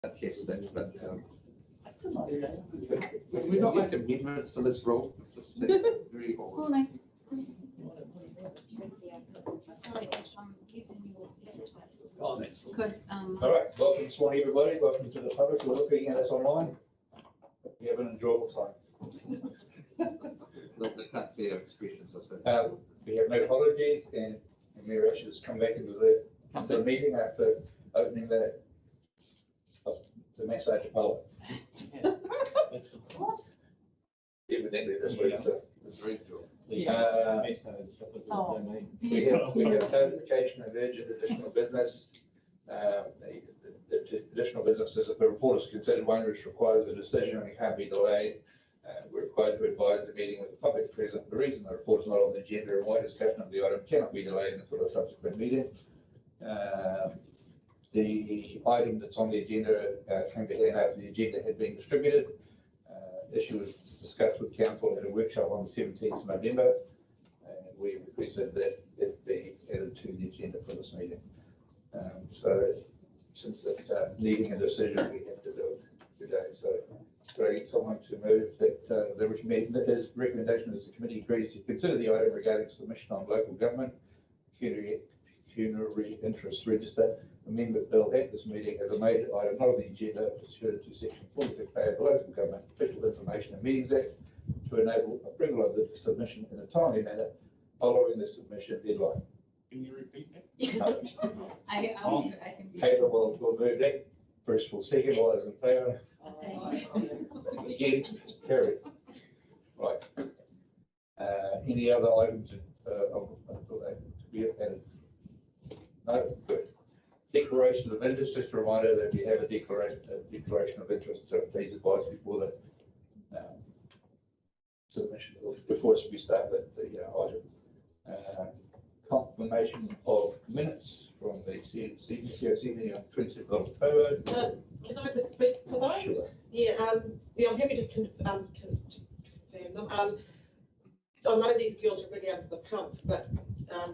Yes, but can we not make amendments to this rule? Just very Morning. Sorry, I'm using your laptop. Because, All right, welcome this morning, everybody. Welcome to the public who are looking at us online. We have an enjoyable time. They can't see our expressions. I suppose. We have no apologies, and Mayor Ash has come back into the meeting after opening the massage parlour. what? Evidently this week. It's very cool. We have notification of urgent additional business. The additional business is if the report is considered one which requires a decision and it can't be delayed. We're required to advise the meeting with the public present. The reason the report is not on the agenda and why discussion of the item cannot be delayed until a subsequent meeting. The item that's on the agenda came to hand after the agenda had been distributed. Issue was discussed with council at a workshop on the 17th of November, and we requested that it be added to the agenda for this meeting. So since it's needing a decision, we have to do it today. So could I get someone to move that his recommendation is the committee agrees to consider the item regarding submission on local government pecuniary interest register amendment bill at this meeting as a major item not on the agenda pursuant to section 46A of the Local Government Official Information and Meetings Act to enable approval of the submission in a timely manner following the submission deadline. Can you repeat that? Kayla will move that. Bruce will second. All those in favour? Against? Carried. Right. Any other items to be added? No? Good. Declaration of interest. Just a reminder that we have a declaration of interest, so please advise before the submission, before we start the item. Confirmation of minutes from the CCO on 26th of October. Can I just speak to those? Sure. Yeah, I'm happy to confirm them. I know these girls are really under the pump, but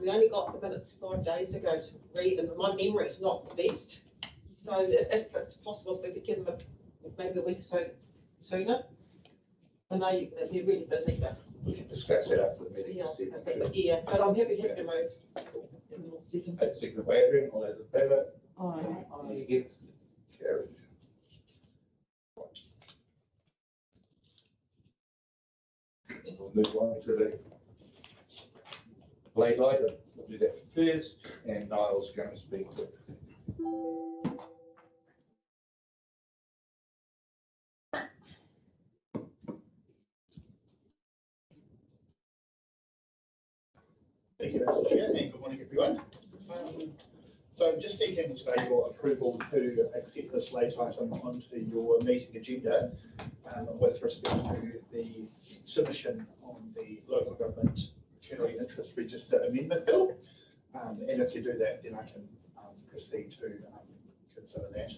we only got the minutes 5 days ago to read them. My memory is not the best. So if it's possible, if we could get them maybe a week or so sooner. I know they're really busy, but We can discuss that after the meeting. yeah, but I'm happy to move. Second by Adrian, all those in favour? Any against? Carried. We'll move on to the late item. We'll do that first, and Niall's going to speak to it. Thank you, Mr. Chair, and good morning, everyone. So I'm just seeking today your approval to accept this late item onto your meeting agenda with respect to the submission on the local government pecuniary interest register amendment bill. And if you do that, then I can proceed to consider that.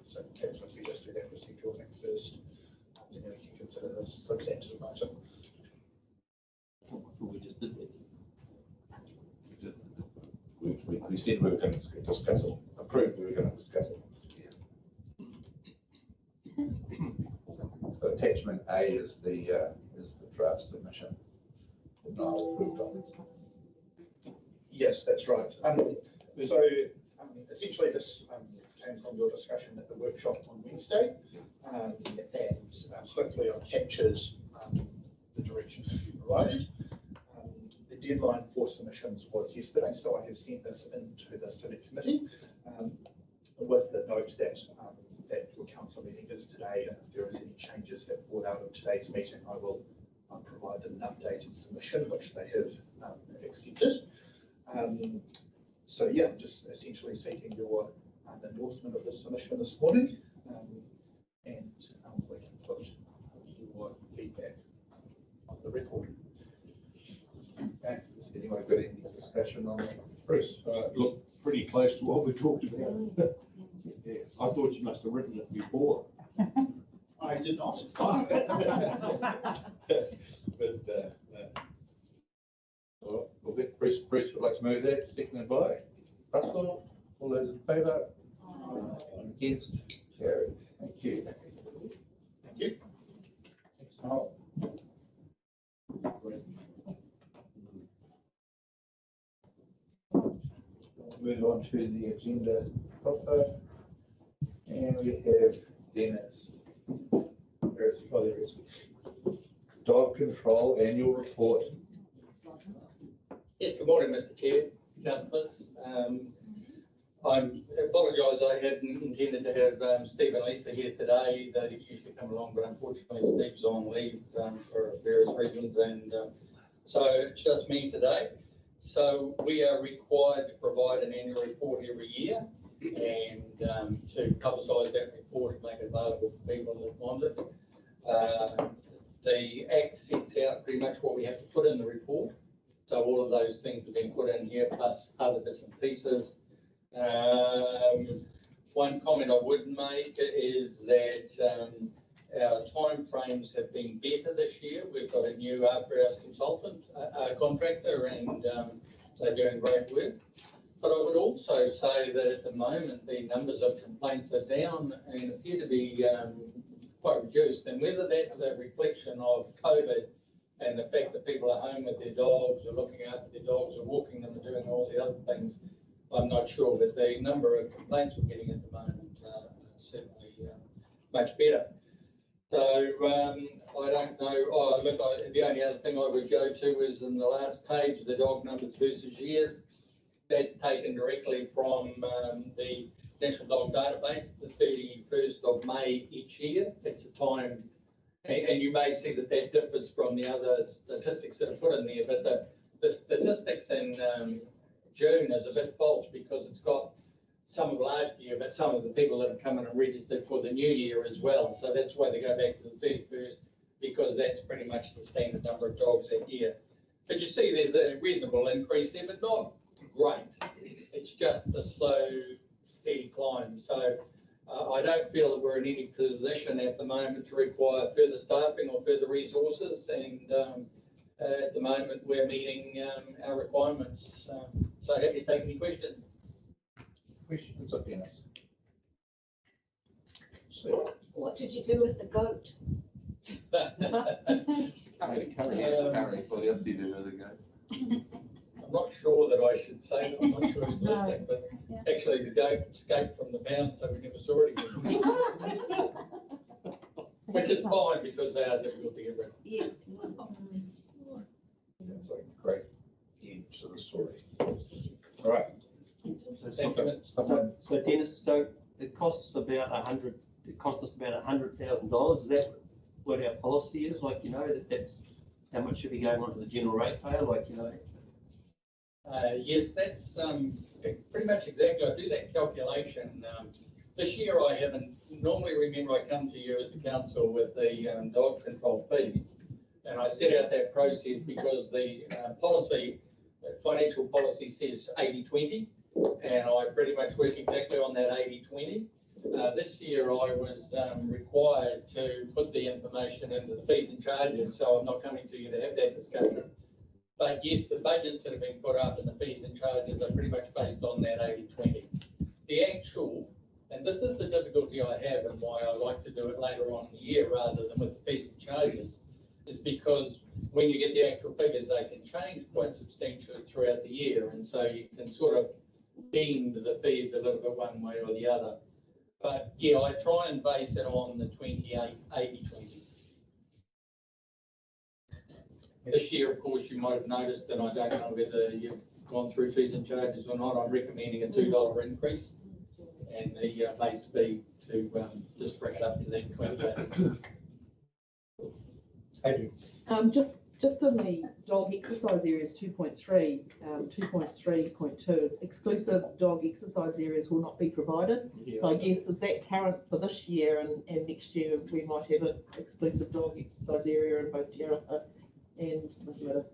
So perhaps if we just do that procedural thing first, and then we can consider this substantive item. We just did that. We said we were going to discuss it. Approved, we were going to discuss it. So attachment A is the draft submission. Niall approved on this. Yes, that's right. So essentially this came from your discussion at the workshop on Wednesday, and hopefully it captures the direction that you provided. The deadline for submissions was yesterday, so I have sent this into the Civic Committee with the note that that your council meeting is today, and if there is any changes that fall out of today's meeting, I will provide them an updated submission, which they have accepted. So yeah, I'm just essentially seeking your endorsement of the submission this morning, and we can put your feedback on the record. Has anyone got any discussion on that? Bruce? Look, pretty close to what we talked about. Yeah, I thought you must have written it before. I did not. We'll get Bruce would like to move that, seconded by Russell. All those in favour? Against? Carried. Thank you. Thank you. Oh, move on to the agenda proper. And we have Dennis. There is dog control annual report. Yes, good morning, Mr. Chair, councillors. I apologise, I hadn't intended to have Steve and Lisa here today. They usually come along, but unfortunately Steve's on leave for various reasons, and so it's just me today. So we are required to provide an annual report every year, and to publicise that report and make it available for people that want it. The Act sets out pretty much what we have to put in the report. So all of those things have been put in here, plus other bits and pieces. One comment I would make is that our timeframes have been better this year. We've got a new after-hours consultant, contractor, and they're doing great work. But I would also say that at the moment, the numbers of complaints are down and appear to be quite reduced. And whether that's a reflection of COVID and the fact that people are home with their dogs or looking after their dogs or walking them and doing all the other things, I'm not sure. But the number of complaints we're getting at the moment are certainly much better. So I don't know. Oh, look, the only other thing I would go to is in the last page, the dog numbers versus years. That's taken directly from the National Dog Database, the 31st of May each year. It's a time, and you may see that that differs from the other statistics that are put in there, but the statistics in June is a bit false because it's got some of last year, but some of the people that have come in and registered for the new year as well. So that's why they go back to the 31st, because that's pretty much the standard number of dogs that year. But you see there's a reasonable increase there, but not great. It's just a slow, steady climb. So I don't feel that we're in any position at the moment to require further staffing or further resources. And at the moment, we're meeting our requirements. So happy to take any questions. Questions of Dennis? what did you do with the goat? Curry for the update the other guy. I'm not sure that I should say that. I'm not sure who's listening, but actually the goat escaped from the pound, so we never saw it again. Which is fine because they are difficult to get rid of. Yes. That's like a great end to the story. All right. Thank you, Mr. So Dennis, so it costs about it cost us about $100,000. Is that what our policy is? Like, you know, that's how much should be going on to the general ratepayer, like, you know? Yes, that's pretty much exactly. I do that calculation. This year I haven't, normally remember I come to you as a council with the dog control fees. And I set out that process because the financial policy says 80-20. And I pretty much work exactly on that 80-20. This year I was required to put the information into the fees and charges, so I'm not coming to you to have that discussion. But yes, the budgets that have been put up and the fees and charges are pretty much based on that 80-20. The actual, and this is the difficulty I have and why I like to do it later on in the year rather than with the fees and charges, is because when you get the actual figures, they can change quite substantially throughout the year. And so you can sort of bend the fees a little bit one way or the other. But yeah, I try and base it on the 28-80-20. This year, of course, you might have noticed, and I don't know whether you've gone through fees and charges or not, I'm recommending a $2 increase and the base fee to just bring it up to that 28. Just on the dog exercise areas 2.3, 2.3.2 is exclusive dog exercise areas will not be provided. Yeah. So I guess is that current for this year and next year we might have an exclusive dog exercise area in both Taraha and Matamata.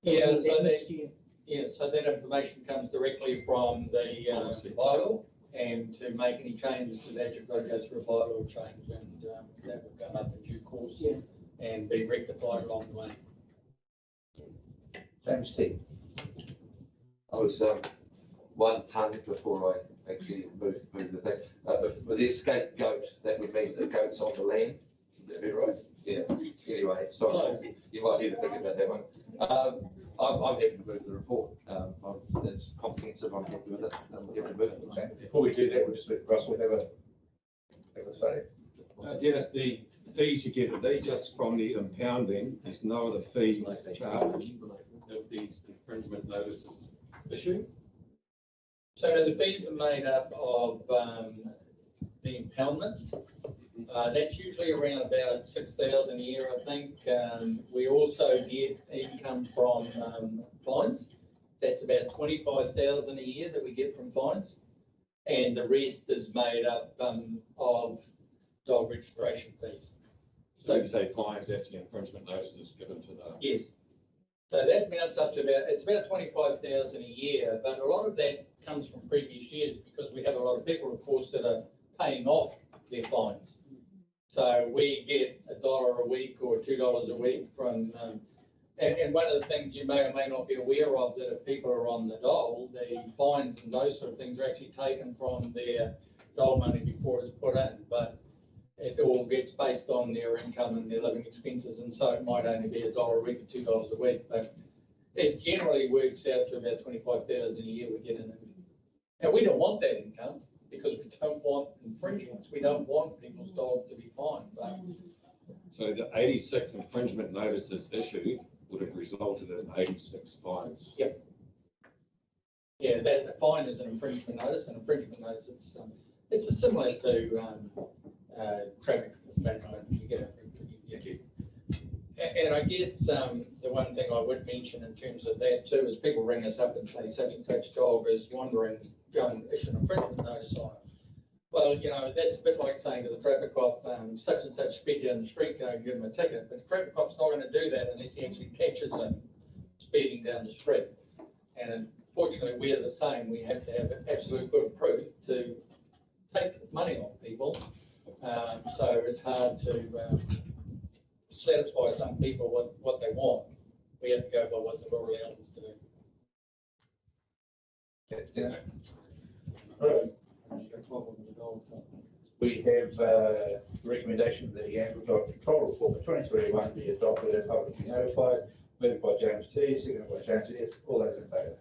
Yeah, so next year. Yeah, so that information comes directly from the bylaw, and to make any changes to that, you've got to go through a bylaw change, and that will come up in due course and be rectified along the way. James T. I was one panic before I actually move the thing. With the escape goat, that would mean the goat's on the land, would that be right? Yeah, anyway, sorry, you might need to think about that one. I'm happy to move the report, it's comprehensive, I'm happy with it, I'm happy to move it. Okay. Before we do that, we'll just let Russell have a say. Dennis, the fees you get, are they just from the impounding? There's no other fees charged if these infringement notices issued? So the fees are made up of the impoundments. That's usually around about 6,000 a year, I think. We also get income from fines. That's about 25,000 a year that we get from fines. And the rest is made up of dog registration fees. So you say fines, that's the infringement notices given to the. Yes. So that amounts up to it's about 25,000 a year, but a lot of that comes from previous years because we have a lot of people, of course, that are paying off their fines. So we get $1 a week or $2 a week from, and one of the things you may or may not be aware of, that if people are on the dole, the fines and those sort of things are actually taken from their dole money before it's put in, but it all gets based on their income and their living expenses, and so it might only be $1 a week or $2 a week, but it generally works out to about 25,000 a year we get in. And we don't want that income because we don't want infringements. We don't want people's dogs to be fined. But So the 86 infringement notices issued would have resulted in 86 fines. yeah, that the fine is an infringement notice. An infringement notice, it's similar to traffic management. You get and I guess the one thing I would mention in terms of that too is people ring us up and say such and such dog is wandering, go and issue an infringement notice on it. Well, you know, that's a bit like saying to the traffic cop, such and such speed down the street, go and give him a ticket. But the traffic cop's not going to do that unless he actually catches him speeding down the street. And unfortunately, we are the same. We have to have absolute good proof to take money off people. So it's hard to satisfy some people with what they want. We have to go by what the law allows us to do. That's it. Right. We have recommendation that the animal dog control report for 2021 be adopted and publicly notified. Moved by James T, seconded by James S. All those in favour?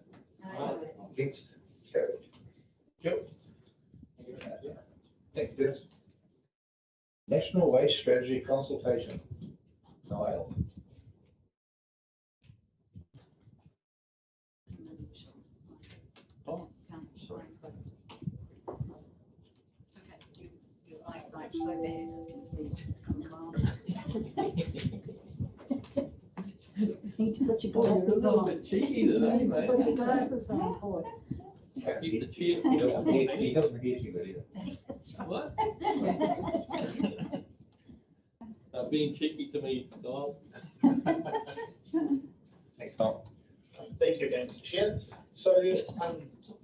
Against? Carried. Jill? Thank you, Dennis. National Waste Strategy Consultation. Niall. It's okay, your eyesight's so bad, I can see from a mile. Need to put your glasses on. Cheeky today, mate. Put your glasses on, boy. Keep the chair. He doesn't hear you good either. That's right. What? Being cheeky to me, Dom. Thanks, Tom. Thank you again, Mr. Chair. So,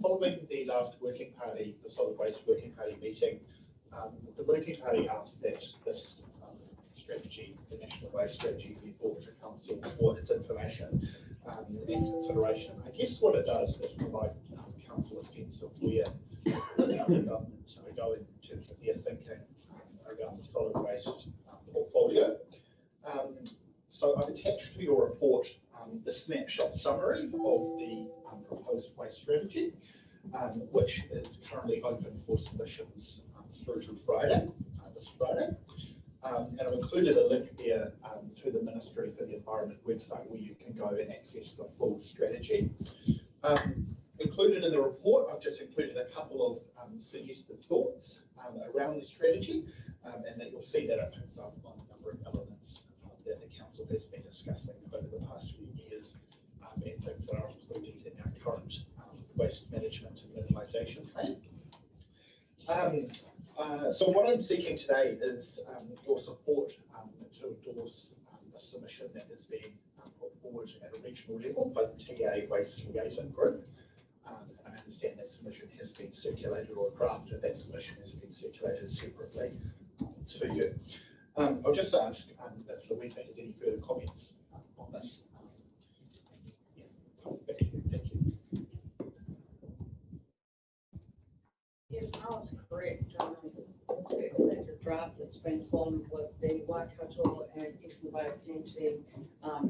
following the last working party, the solid waste working party meeting, the working party asked that this strategy, the national waste strategy, be brought to council for its information and consideration. I guess what it does is provide council a sense of where the government are going in terms of their thinking around the solid waste portfolio. So I've attached to your report the snapshot summary of the proposed waste strategy, which is currently open for submissions through to Friday, this Friday. And I've included a link there to the Ministry for the Environment website where you can go and access the full strategy. Included in the report, I've just included a couple of suggested thoughts around the strategy, and that you'll see that it picks up on a number of elements that the council has been discussing over the past few years, and things that are included in our current waste management and minimisation plan. So what I'm seeking today is your support to endorse a submission that is being put forward at a regional level by the TA Waste Liaison Group. And I understand that submission has been circulated, or a draft of that submission has been circulated separately to you. I'll just ask if Louisa has any further comments on this. Thank you. that's been formed with the Waikato and Eastern Bay County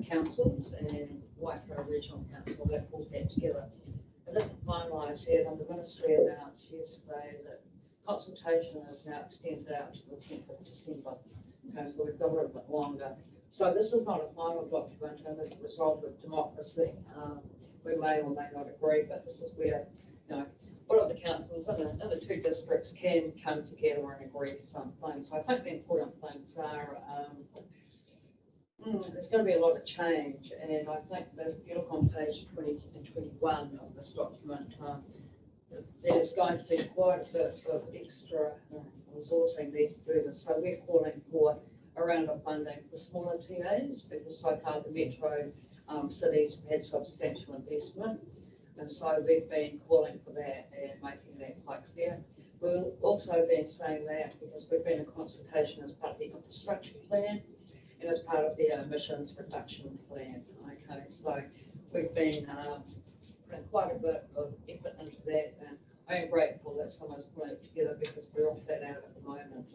councils and Waikato Regional Council that pulled that together. It isn't finalised yet, and the Ministry announced yesterday that consultation is now extended out to the 10th of December. Okay, so we've got a little bit longer. So this is not a final document, and as a result of democracy, we may or may not agree, but this is where, you know, all of the councils in the two districts can come together and agree to some things. So I think the important things are, there's going to be a lot of change, and I think that if you look on page 20 and 21 of this document, there's going to be quite a bit of extra resourcing there to do this. So we're calling for a round of funding for smaller TAs, because so far the metro cities have had substantial investment. And so we've been calling for that and making that quite clear. We've also been saying that because we've been in consultation as part of the infrastructure plan and as part of the emissions reduction plan. Okay, so we've been putting quite a bit of effort into that, and I am grateful that someone's pulling it together because we're off that out at the moment.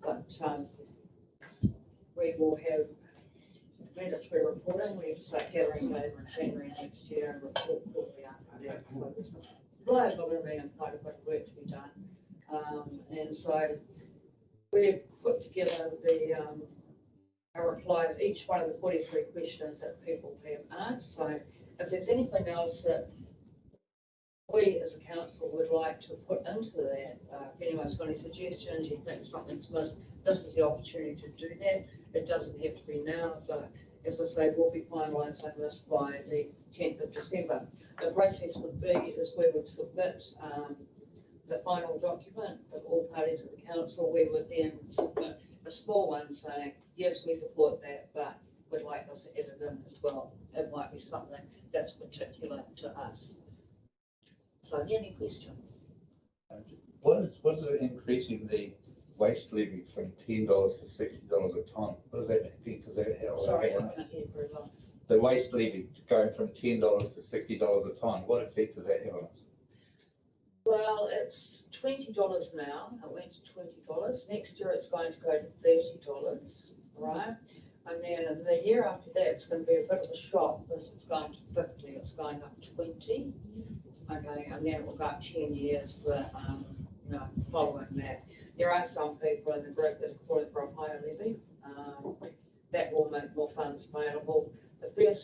But we will have mandatory reporting. We have to start gathering data in January next year and report quarterly after that. So there's liability and quite a bit of work to be done. And so we've put together a reply to each one of the 43 questions that people have asked. So if there's anything else that we as a council would like to put into that, if anyone's got any suggestions, you think something's missed, this is the opportunity to do that. It doesn't have to be now, but as I say, we'll be finalising this by the 10th of December. The process would be is we would submit the final document of all parties of the council. We would then submit a small one saying, yes, we support that, but we'd like this added in as well. It might be something that's particular to us. So, any questions? What is increasing the waste levy from $10 to $60 a tonne? What does that mean? Because that Sorry, I can't hear very well. the waste levy going from $10 to $60 a tonne, what effect does that have on us? Well, it's $20 now. It went to $20. Next year it's going to go to $30, right? And then the year after that, it's going to be a bit of a shock because it's going to 50. It's going up 20. Okay, and then it will go up 10 years. Following that, there are some people in the group that are calling for a higher levy. That will make more funds available. The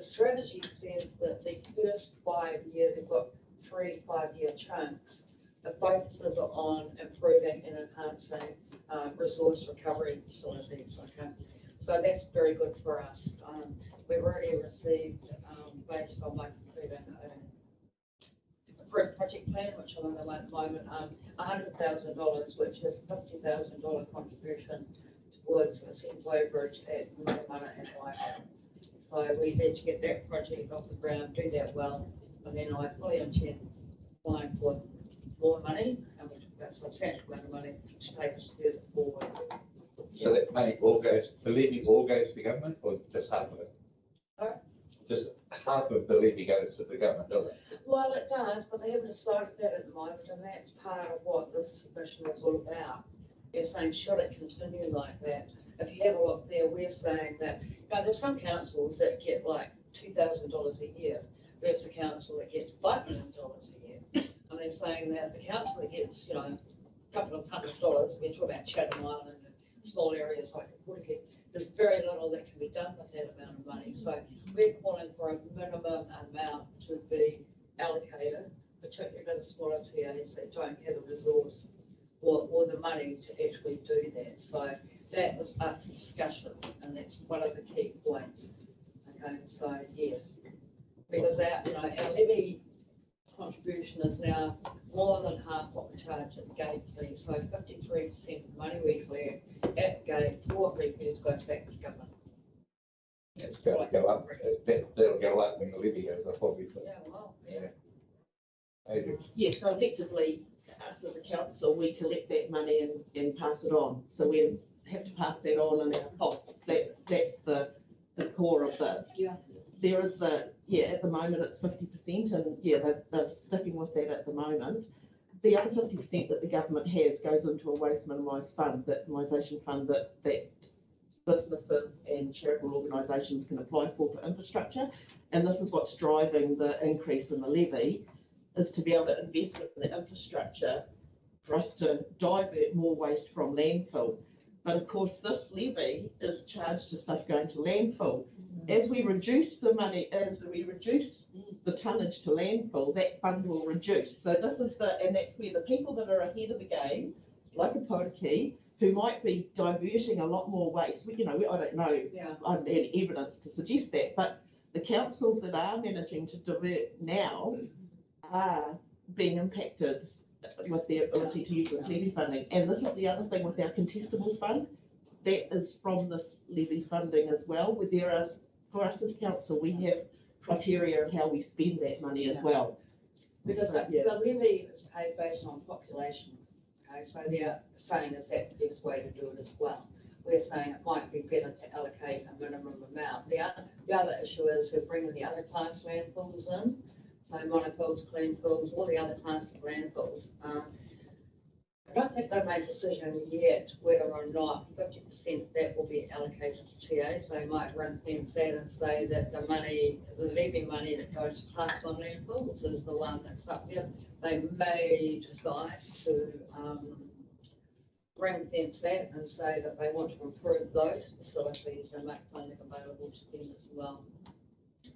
strategy says that the first 5 years, they've got 3 5-year chunks. The focuses are on improving and enhancing resource recovery facilities. Okay, so that's very good for us. We've already received, based on my completing a project plan, which I'm on at the moment, $100,000, which is $50,000 contribution towards a second-way bridge at Matamata and Waikato. So we need to get that project off the ground, do that well, and then I fully intend applying for more money, and we've got a substantial amount of money to take us further forward. So that money all goes, the levy all goes to the government, or just half of it? Sorry? Just half of the levy goes to the government, doesn't it? Well, it does, but they haven't decided that at the moment, and that's part of what this submission is all about. They're saying, should it continue like that? If you have a look there, we're saying that, there's some councils that get like $2,000 a year. There's a council that gets $5 million a year. And they're saying that the council that gets, a couple of $100, we're talking about Chatham Island and small areas like Toolkit, there's very little that can be done with that amount of money. So we're calling for a minimum amount to be allocated, particularly to the smaller TAs that don't have the resource or the money to actually do that. So that is up for discussion, and that's one of the key points. Okay, so yes, because our levy contribution is now more than half what we charge at the gate fee. So 53% of the money we collect at the gate for repairs goes back to the government. It's going to go up. That'll go up when the levy goes up, obviously. Yeah, well, yeah. Yeah, so effectively, us as a council, we collect that money and pass it on. So we have to pass that on in our costs. That's the core of this. Yeah. There is at the moment it's 50%, and they're sticking with that at the moment. the other 50% that the government has goes into a waste minimised fund, that minimisation fund that businesses and charitable organisations can apply for infrastructure. And this is what's driving the increase in the levy, is to be able to invest in the infrastructure for us to divert more waste from landfill. But of course, this levy is charged to stuff going to landfill. As we reduce the money, as we reduce the tonnage to landfill, that fund will reduce. So this is and that's where the people that are ahead of the game, like a Poriki, who might be diverting a lot more waste, I don't know, I haven't had evidence to suggest that, but the councils that are managing to divert now are being impacted with their ability to use this levy funding. And this is the other thing with our contestable fund, that is from this levy funding as well, where for us as council, we have criteria of how we spend that money as well. Because So, the levy is paid based on population, okay, so they're saying is that the best way to do it as well. We're saying it might be better to allocate a minimum amount. The other issue is we're bringing the other class landfills in, so monofills, clean fills, all the other class of landfills. I don't think they've made a decision yet whether or not 50% of that will be allocated to TAs. They might run fence that and say that the levy money that goes to class one landfills is the one that's up there. They may decide to ring fence that and say that they want to improve those facilities and make funding available to them as well.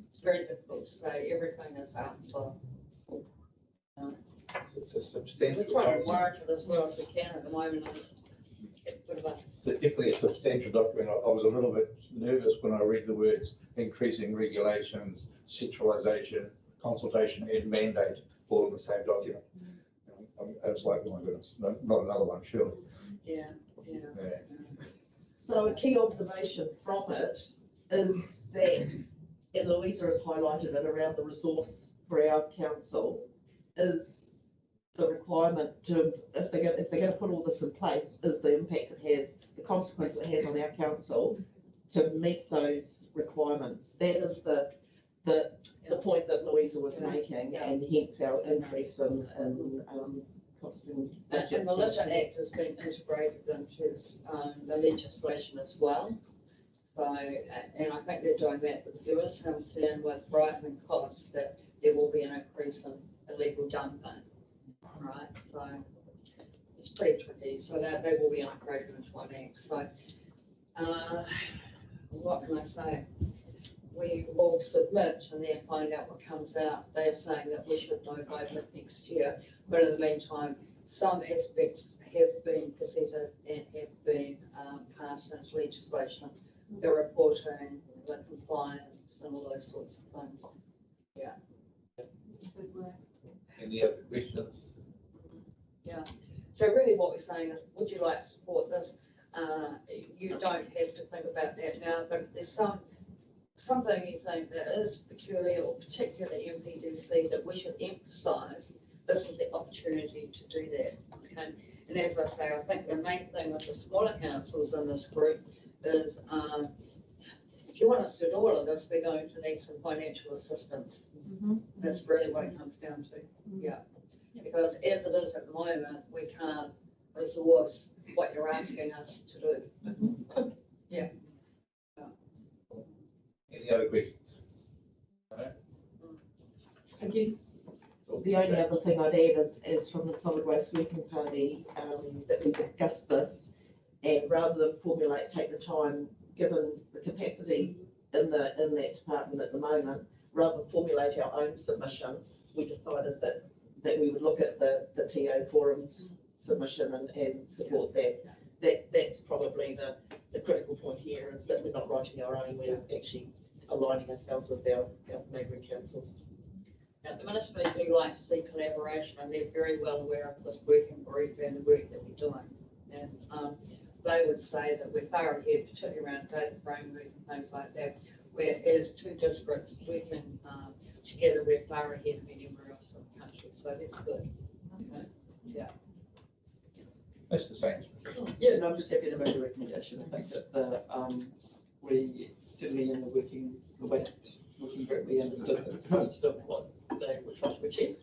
It's very difficult to say everything is up for. It's a substantial. We're trying to work it as well as we can at the moment. It's definitely a substantial document. I was a little bit nervous when I read the words increasing regulations, centralisation, consultation and mandate all in the same document. I was like, oh my goodness, not another one, surely. Yeah. So a key observation from it is that, and Louisa has highlighted it around the resource for our council, is the requirement to, if they're going to put all this in place, is the impact it has, the consequence it has on our council to meet those requirements. That is the point that Louisa was making, and hence our increase in costing budgets. And the Litter Act has been integrated into the legislation as well. So, and I think they're doing that because there is some concern with rising costs that there will be an increase in illegal dumping. Right, so it's pretty tricky. So they will be integrated into one act. So what can I say? We will submit and then find out what comes out. They are saying that we should know by mid next year, but in the meantime, some aspects have been presented and have been passed into legislation. The reporting, the compliance, and all those sorts of things. Yeah. Any other questions? Yeah. So really what we're saying is, would you like to support this? You don't have to think about that now, but if there's something you think that is peculiar or particularly MPDC that we should emphasise, this is the opportunity to do that. Okay. And as I say, I think the main thing with the smaller councils in this group is if you want us to do all of this, we're going to need some financial assistance. That's really what it comes down to. Yeah. Because as it is at the moment, we can't resource what you're asking us to do. Yeah. Any other questions? No? I guess the only other thing I'd add is from the Solid Waste Working Party, that we discussed this, and rather than take the time, given the capacity in that department at the moment, rather than formulate our own submission, we decided that we would look at the TA Forum's submission and support that. That's probably the critical point here, is that we're not writing our own, we're actually aligning ourselves with our neighbouring councils. The ministry do like to see collaboration, and they're very well aware of this working group and the work that we're doing. And they would say that we're far ahead, particularly around data framework and things like that, where as two districts working together, we're far ahead of anywhere else in the country. So that's good. Okay. Yeah. That's the same. Yeah, no, I'm just happy to make a recommendation. I think that we certainly in the waste working group, we understood most of what they were trying to achieve,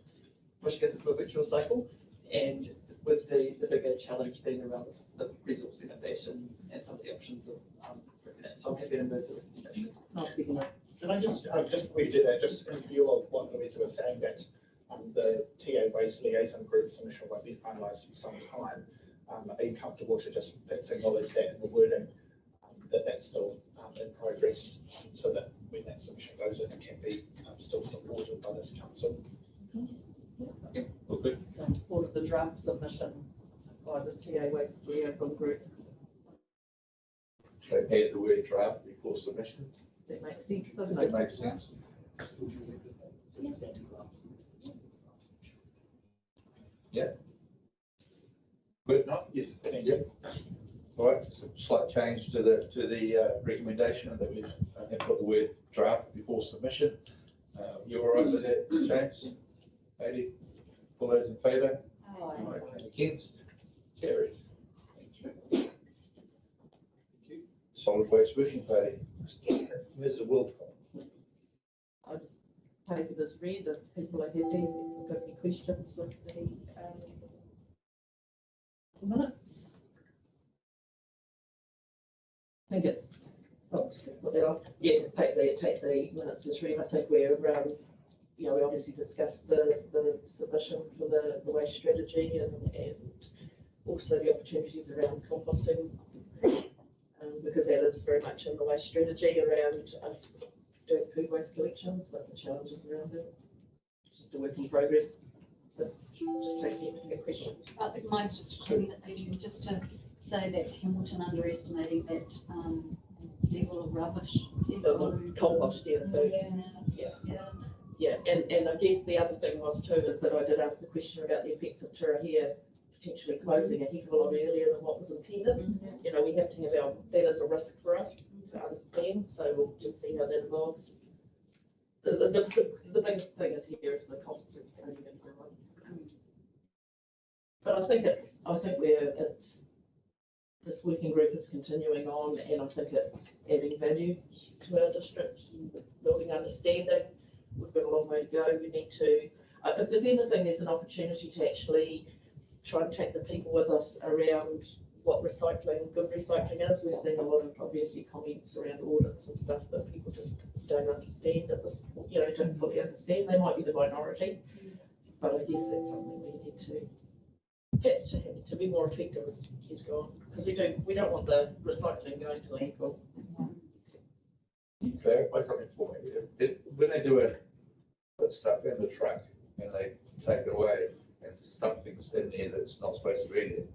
pushing us into a virtual cycle, challenge being around the resourcing of that and some of the options of doing that. So I'm happy to move the recommendation. Can I just before you do that, just in view of what Louisa was saying, that the TA Waste Liaison Group submission won't be finalised in some time, are you comfortable to just acknowledge that in the wording, that that's still in progress, so that when that submission goes in, it can be still supported by this council? Okay. So support of the draft submission by the TA Waste Liaison Group. So add the word draft before submission. That makes sense, doesn't That it? makes sense. Yeah. Good enough? Yes, thank you. All right, so slight change to the recommendation that we have got the word draft before submission. You all right with that, James? Katie? All those in favour? Aye. Against? Carried. Thank you. Solid Waste Working Party. Ms. Wilcott. I'll just take it as read if people are happy. If you've got any questions with the minutes. I think it's, yeah, just take the minutes as read. I think we're, you know, we obviously discussed the submission for the waste strategy and also the opportunities around composting, because that is very much in the waste strategy around us doing food waste collections, but the challenges around it. It's just a work in progress. So just take any questions. I think mine's just a comment, Adrian, just to say that Hamilton underestimating that level of rubbish. The compost, yeah, the food. Yeah, and I guess the other thing was too is that I did ask the question about the effects of Turahia potentially closing a heck of a lot earlier than what was intended. You know, we have to have that as a risk for us to understand, so we'll just see how that evolves. The biggest thing is here is the costs of going in. But I think this working group is continuing on, and I think it's adding value to our district, building understanding. We've got a long way to go. We need to, if anything, there's an opportunity to actually try and take the people with us around what recycling, good recycling is. We're seeing a lot of obviously comments around audits and stuff that people just don't understand at this, you know, don't fully understand. They might be the minority, but I guess that's something we need to, perhaps to be more effective as he's gone, because we don't want the recycling going to landfill. Can you clarify something for me? When they do it, put stuff in the truck and they take it away and something's in there that's not supposed to be there,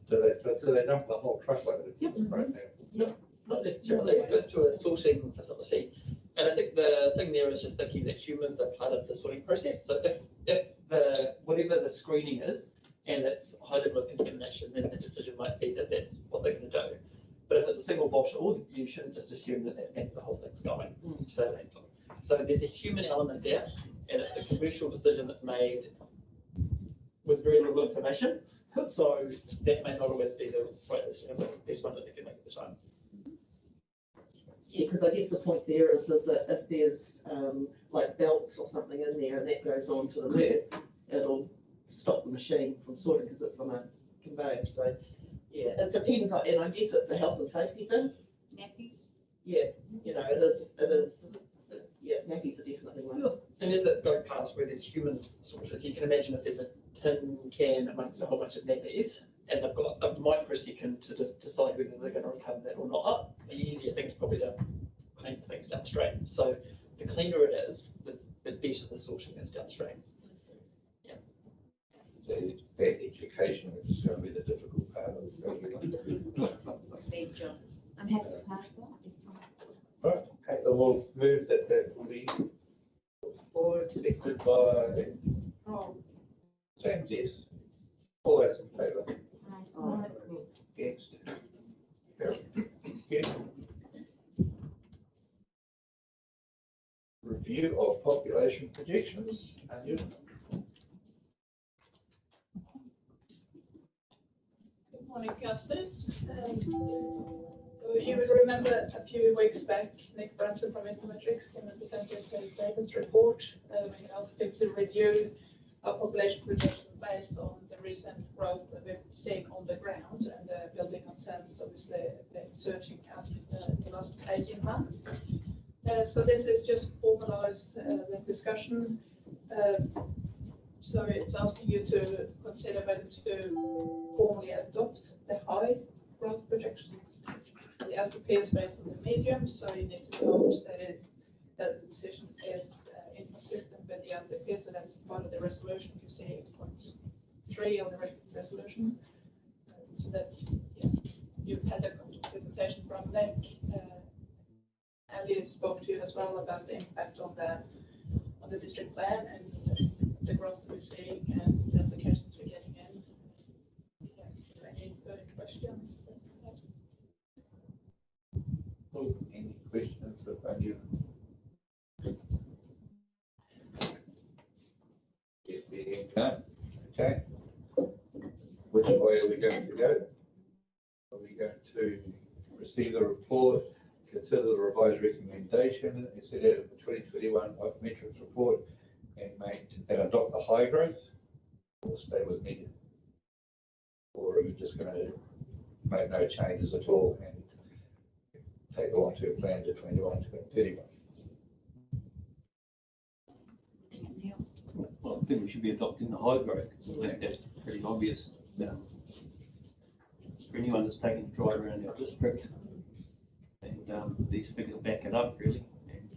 do they dump the whole truckload of it right now? Not necessarily, it goes to a sorting facility. And I think the thing there is just thinking that humans are part of the sorting process. So if whatever the screening is, and it's high level of contamination, then the decision might be that that's what they're going to do. But if it's a single bottle, you shouldn't just assume that that means the whole thing's going to the landfill. So there's a human element there, and it's a commercial decision that's made with very little information. So that may not always be the right decision, but the best one that they can make at the time. Yeah, because I guess the point there is that if there's like belts or something in there and that goes on to the MRF, it'll stop the machine from sorting because it's on a conveyor. So yeah, it depends on, and I guess it's a health and safety thing. Nappies? Yeah, you know, it is, yeah, nappies are definitely one. And as it's going past where there's human sorters, you can imagine if there's a tin can amongst a whole bunch of nappies, and they've got a microsecond to just decide whether they're going to recover that or not. The easier thing's probably to clean things downstream. So the cleaner it is, the better the sorting is downstream. Yeah. So that education is going to be the difficult part of it. Big job. I'm happy to pass that. Right, okay, then we'll move that will be forward, seconded by James, yes. All those in favour? Against? Okay. Review of population projections. Good morning, councillors. You would remember a few weeks back, Nick Branson from Econometrics came and presented the latest report. We asked him to review our population projections based on the recent growth that we've seen on the ground and the building concerns, obviously, been searching out the last 18 months. So this is just formalize the discussion. So it's asking you to consider whether to formally adopt the high growth projections. The LTP is based on the medium, so you need to note that the decision is inconsistent with the LTP, so that's part of the resolution. You see it's point 3 of the resolution. So that's, yeah, you've had a presentation from Nick. Ali spoke to you as well about the impact on the district plan and the growth we're seeing and the applications we're getting in. Yeah, any further questions? Oh, any questions about you? Okay. Which way are we going to go? Are we going to receive the report, consider the revised recommendation, as set out of the 2021 metrics report, and adopt the high growth, or stay with medium? Or are we just going to make no changes at all and take the long-term plan to 21 to 31? Well, I think we should be adopting the high growth, because I think that's pretty obvious. For anyone that's taken a drive around our district, and these figures back it up really, and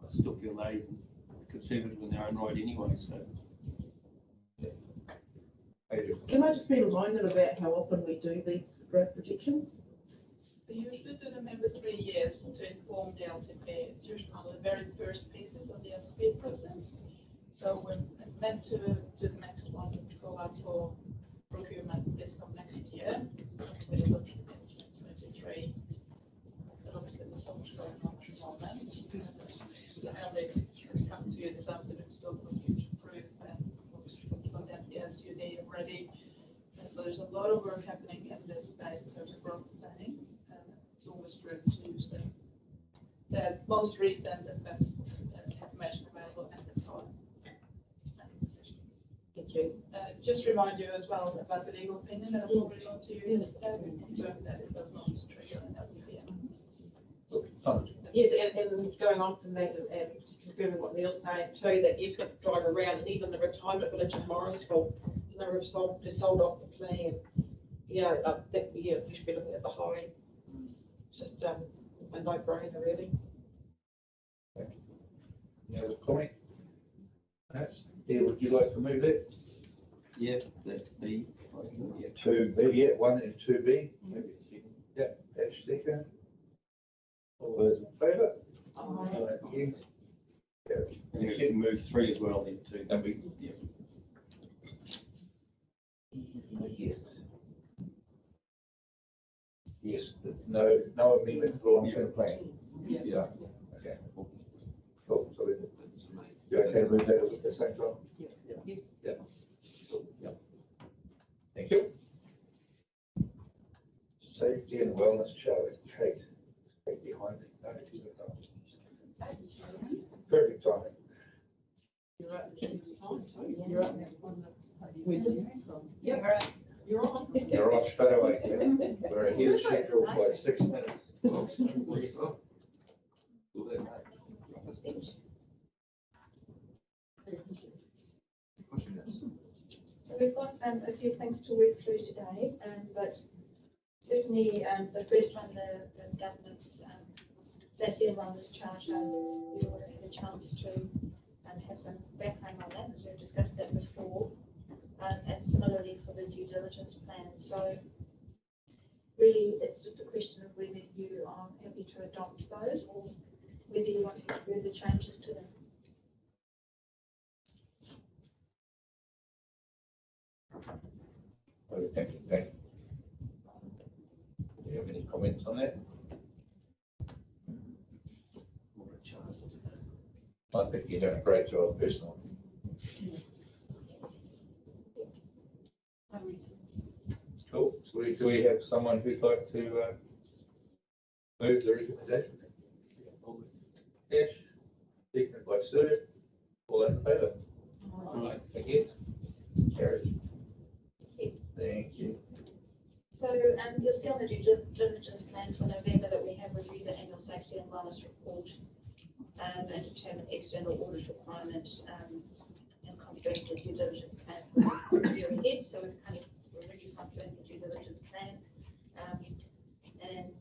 I still feel they conservative in their own right anyway, so. Can I just be reminded about how often we do these growth projections? We usually do them every 3 years to inform the LTP. It's usually one of the very first pieces of the LTP process. So we're meant to do the next one, go out for procurement this of next year, with adoption in 2023. But obviously there's so much going on at the moment. And they come to you this afternoon, still for you to approve, and obviously got that the SUD already. And so there's a lot of work happening in this space in terms of growth planning. It's always good to use the most recent and best information available at the time. Thank you. Just remind you as well about the legal opinion that I forwarded on to you yesterday. We confirmed that it does not trigger an LPPM. Yes, and going on from that and confirming what Neil's saying too, that you've got to drive around, and even the retirement village in Morrinsville, they've sold off the plan. You know, that, yeah, you should be looking at the high. It's just a no-brainer really. Any other comment? Yeah, would you like to move it? Yeah, that's B. Yeah, 2B, yeah, 1 and 2B. Maybe a second. Yeah, that's second. All those in favour? Yes. And you can move 3 as well then too. And we, Yeah. yes. Yes, no amendment to the long-term plan. Yeah. Okay. Cool, so you're okay to move that at the same time? Yes. Yeah. Cool. Yeah. Thank you. Safety and wellness challenge, Kate. Right behind me. No, she's at home. Perfect timing. You're right. You're right. We just, Yep. You're on. You're off straight away. Yeah. We're ahead of schedule by 6 minutes. So we've got a few things to work through today, but certainly the first one, the governance safety and wellness charter, we would have had a chance to have some background on that, as we've discussed that before, and similarly for the due diligence plan. So really, it's just a question of whether you are happy to adopt those or whether you want to make further changes to them. Thank you. Do you have any comments on that? I think you're doing a great job personally. Cool. So do we have someone who'd like to move the recommendation? Yes. Seconded by Sue. All in favour? Against? Carried. due diligence plan for November that we have reviewed the annual safety and wellness report and determined external audit requirements and confirmed the due diligence plan for the year ahead. So we've kind of already confirmed the due diligence plan. And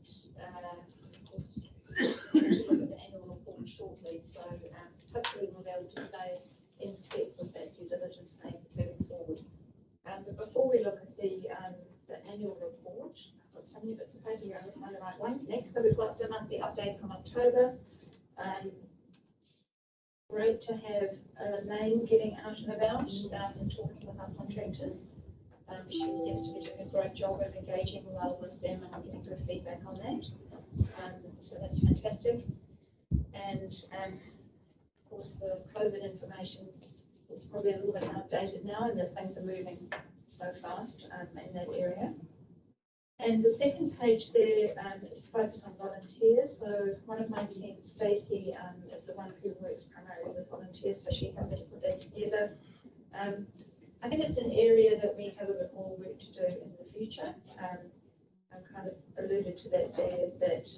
of course, we'll look at the annual report shortly. So hopefully we'll be able to stay in step with that due diligence plan moving forward. But before we look at the annual report, I've got so many bits of paper here, I'll find the right one. Next, so we've got the monthly update from October. Great to have Elaine getting out and about and talking with our contractors. She seems to be doing a great job of engaging well with them and getting good feedback on that. So that's fantastic. And of course, the COVID information is probably a little bit outdated now, and that things are moving so fast in that area. And the second page there is focused on volunteers. So one of my team, Stacey, is the one who works primarily with volunteers, so she helped me to put that together. I think it's an area that we have a bit more work to do in the future. I kind of alluded to that there, that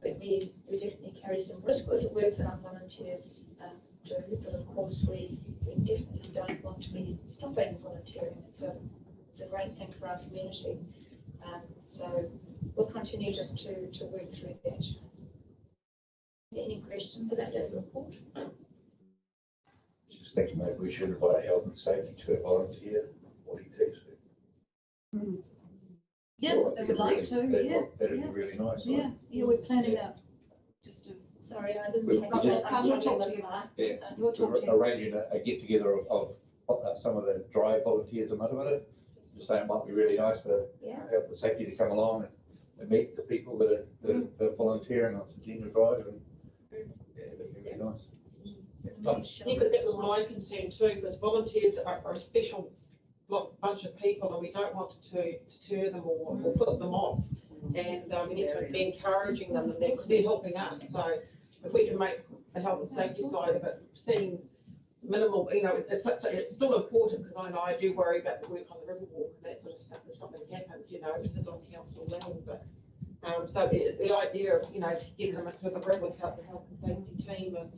we definitely carry some risk with the work that our volunteers do, but of course we definitely don't want to be stopping volunteering. It's a great thing for our community. So we'll continue just to work through that. Any questions about that report? Just thinking maybe we should invite health and safety to a volunteer audit team. Yeah, they would like to, yeah. That'd be really nice. Yeah, yeah, we're planning out just to. Sorry, I didn't We've catch got that. that. I'm We'll not talk sure to you. last. Yeah. We'll talk to you. Arranging a get together of some of the drive volunteers in Matamata. Just saying it might be really nice for health and safety to come along and meet the people that are volunteering on Centennial Drive, and that'd be really nice. Yeah, because that was my concern too, because volunteers are a special bunch of people, and we don't want to deter them or put them off. And we need to be encouraging them, and they're helping us. So if we can make the health and safety side of it seem minimal, it's still important, because I know I do worry about the work on the Riverwalk and that sort of stuff. If something happens, this is on council level, but so the idea of getting them into the room with the health and safety team and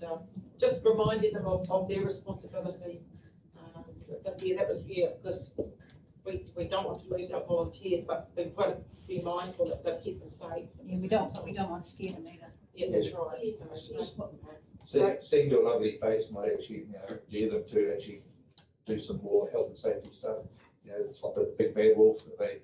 just reminding them of their responsibility. But yeah, that was because we don't want to lose our volunteers, but we've got to be mindful that keep them safe. Yeah, we don't want to scare them either. Yeah, that's right. Seeing your lovely face might actually, gear them to actually do some more health and safety stuff. It's not the big bad wolf that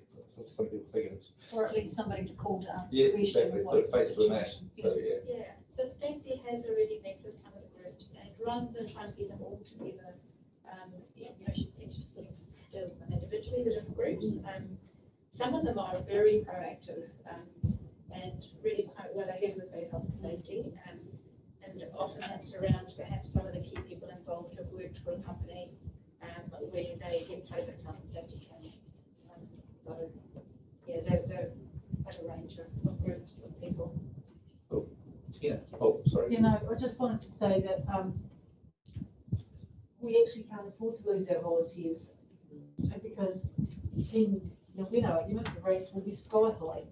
some people think it's. Or at least somebody to call to ask Yes, a question. exactly. Put a face to a name. So Yeah, so Stacey has already met with some of the groups, and rather than trying to get them all together, she's going to sort of deal with them individually, the different groups. Some of them are very proactive and really quite well ahead with their health and safety. And often that's around perhaps some of the key people involved have worked for a company where they get paid for health and safety training. So yeah, they're quite a range of groups of people. yeah. Oh, sorry. I just wanted to say that we actually can't afford to lose our volunteers, because in the winter, the rates will be sky high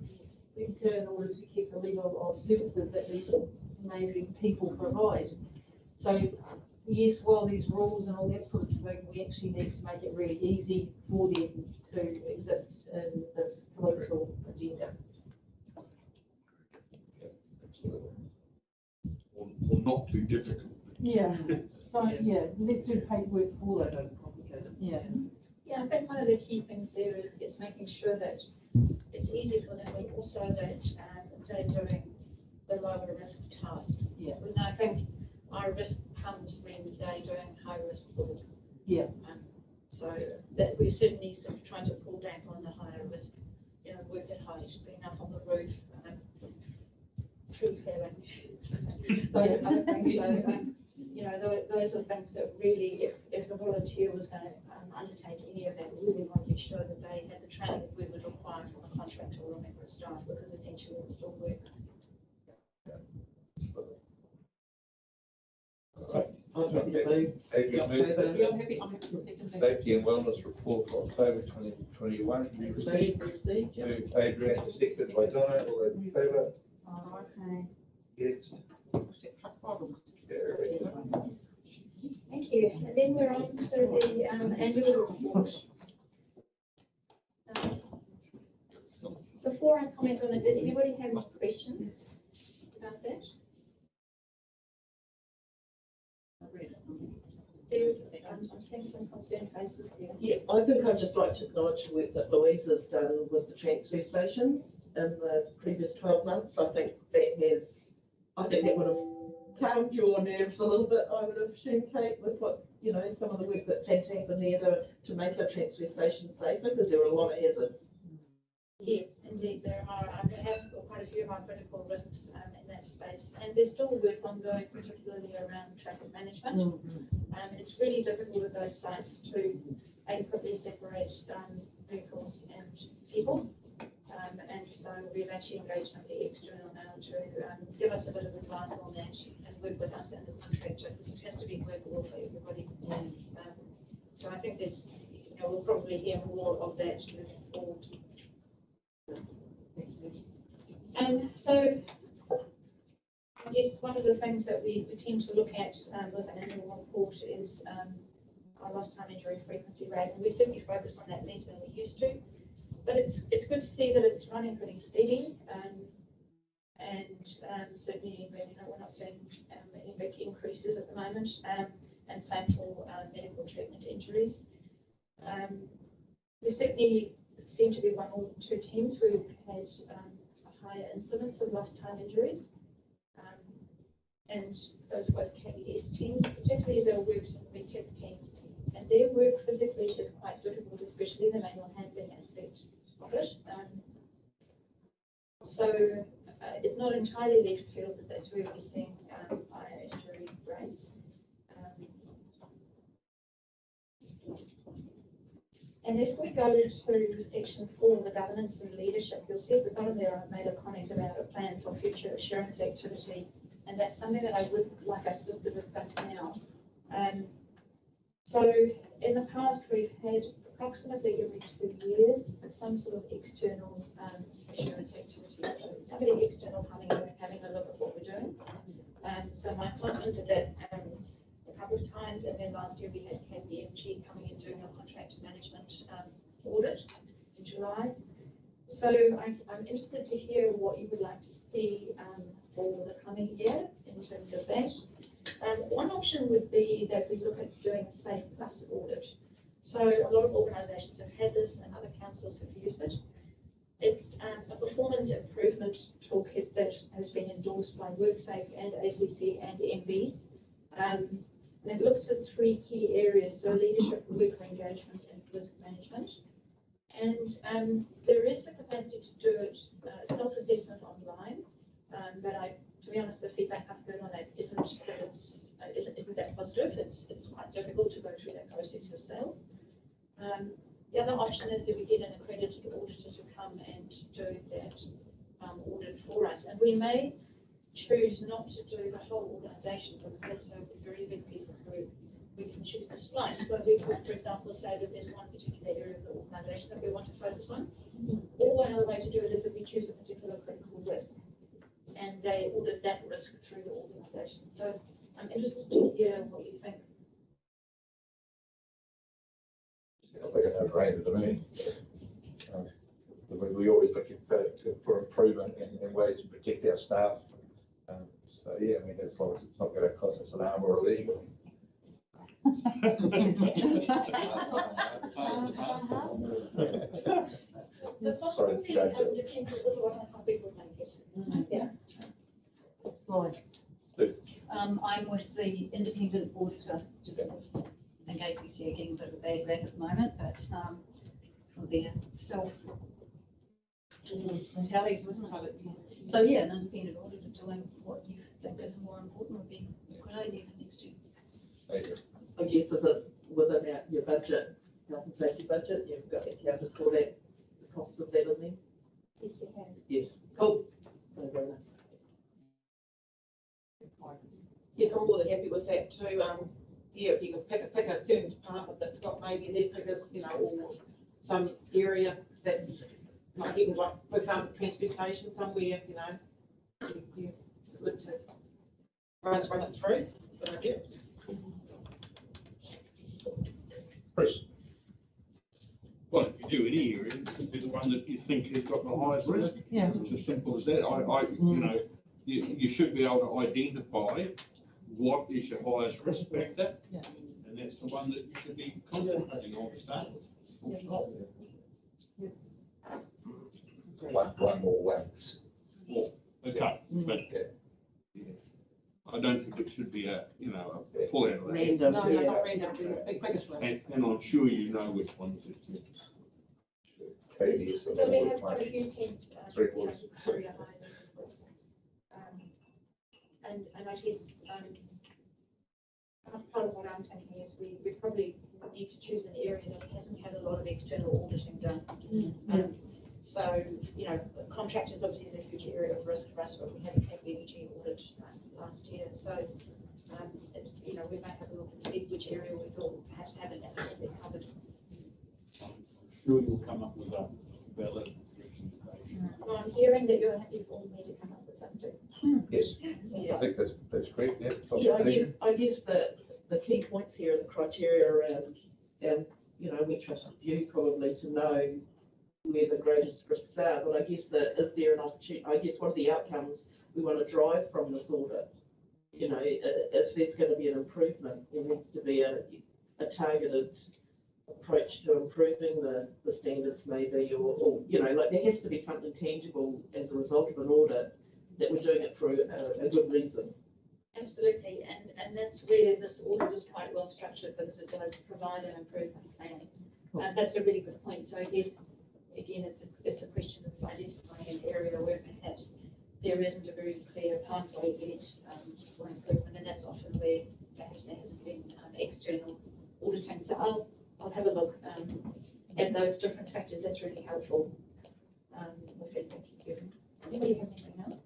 in order to keep the level of services that these amazing people provide. So yes, while there's rules and all that sort of thing, we actually need to make it really easy for them to exist in this political agenda. Absolutely. Or not too difficult. Yeah. So yeah, let's do paperwork for that. Yeah. Yeah, I think one of the key things there is making sure that it's easy for them, but also that they're doing the lower risk tasks. Yeah. Because I think our risk comes when they're doing high risk work. Yeah. So that we're certainly sort of trying to pull back on the higher risk, work at height, being up on the roof, tree felling, those kind of things. So, those are things that really, if the volunteer was going to undertake any of that, we really want to be sure that they had the training that we would require from a contractor or a member of staff, because essentially it's still work. I'm happy to move. Adrian moved October. the I'm happy to second that. Safety and Wellness Report for October 2021. You received. Received, yep. Moved Adrian, seconded by Donna. All those in favour? Okay. Yes. Truck problems. Carried. Thank you. And then we're on to the annual report. Um, Before I comment on it, did anybody have any questions about that? There's, I'm seeing some concerned faces here. Yeah, I think I'd just like to acknowledge the work that Louise has done with the transfer stations in the previous 12 months. I think that would have calmed your nerves a little bit, I would have assumed, Kate, with what, some of the work that's had to happen there to make our transfer stations safer, because there were a lot of hazards. Yes, indeed, there are. We have quite a few high critical risks in that space, and there's still work ongoing, particularly around traffic management. It's really difficult at those sites to adequately separate vehicles and people. And so we've actually engaged somebody external now to give us a bit of advice on that and work with us and the contractor, because it has to be workable for everybody. So I think there's, we'll probably hear more of that moving forward. So I guess one of the things that we tend to look at with an annual report is our lost time injury frequency rate, and we certainly focus on that less than we used to. But it's good to see that it's running pretty steady, and certainly we're not seeing any big increases at the moment, and same for medical treatment injuries. We certainly seem to be one or two teams who have had a higher incidence of lost time injuries, and those are both KDS teams, particularly the works and retech team. And their work physically is quite difficult, especially the manual handling aspect of it. So it's not entirely left field that that's where we're seeing higher injury rates. And if we go to section 4, the governance and leadership, you'll see at the bottom there I've made a comment about a plan for future assurance activity, and that's something that I would like us to discuss now. So in the past, we've had approximately every 2 years some sort of external assurance activity. So somebody external coming in and having a look at what we're doing. So my husband did that a couple of times, and then last year we had KPMG coming in doing a contract management audit in July. So I'm interested to hear what you would like to see for the coming year in terms of that. One option would be that we look at doing a Safe Plus audit. So a lot of organisations have had this and other councils have used it. It's a performance improvement toolkit that has been endorsed by WorkSafe and ACC and MB. And it looks at 3 key areas, so leadership, worker engagement and risk management. And there is the capacity to do it self-assessment online, but to be honest, the feedback I've heard on that isn't that positive. It's quite difficult to go through that process yourself. The other option is that we get an accredited auditor to come and do that audit for us, and we may choose not to do the whole organisation because that's a very big piece of work. We can choose a slice, so we could, for example, say that there's one particular area of the organisation that we want to focus on. Or one other way to do it is that we choose a particular critical risk and they audit that risk through the organisation. So I'm interested to hear what you think. Sounds like a no-brainer to me. We always look for improvement and ways to protect our staff. So yeah, I mean, as long as it's not going to cost us an arm or a leg. Sorry, depends on how big we make it. Yeah. I'm with the independent auditor, just in case you see getting a bit of a bad rap at the moment, but for their self tallies was private. So yeah, an independent auditor doing what you think is more important would be a good idea for next year. I guess is it within your budget, health and safety budget, you've got accounted for that, the cost of that in there? Yes, we have. Yes, cool. No-brainer. Yes, I'm more than happy with that too. Yeah, if you can pick a certain department that's got maybe their figures, you know, or some area that, like even like, for example, transfer station somewhere, you know, good to run it through. Good idea. Chris? Well, if you do any area, it should be the one that you think has got the highest risk. Yeah. It's as simple as that. You know, you should be able to identify what is your highest risk factor. Yeah. And that's the one that you should be concentrating on to start with. Full stop. One more once. Okay, but I don't think it should be a, you know, a pull out of that. Random. No, not random, the biggest risk. And I'm sure you know which ones it's. Previous. So we have quite a few teams, Three you know, quarters. very high levels. And I guess, part of what I'm thinking is we probably need to choose an area that hasn't had a lot of external auditing done. So, you know, contractors obviously is a huge area of risk for us, but we haven't had the energy audit last year. So, you know, we might have a look and see which area we thought perhaps haven't adequately covered. Sure you'll come up with a valid recommendation. So I'm hearing that you're happy for me to come up with something. Yes, Yeah. I think that's great, yeah. Yeah, I guess the key points here are the criteria around, you know, we trust you probably to know where the greatest risks are, but I guess is there an opportunity, I guess one of the outcomes we want to drive from this audit, you know, if there's going to be an improvement, there needs to be a targeted approach to improving the standards maybe, or, you know, like there has to be something tangible as a result of an audit that we're doing it for a good reason. Absolutely, and that's where this audit is quite well structured because it does provide an improvement plan. And that's a really good point. So I guess, again, it's a question of identifying an area where perhaps there isn't a very clear pathway yet for improvement, and that's often where perhaps there hasn't been external auditing. So I'll have a look at those different factors. That's really helpful. With it. Thank you. Anybody have anything else?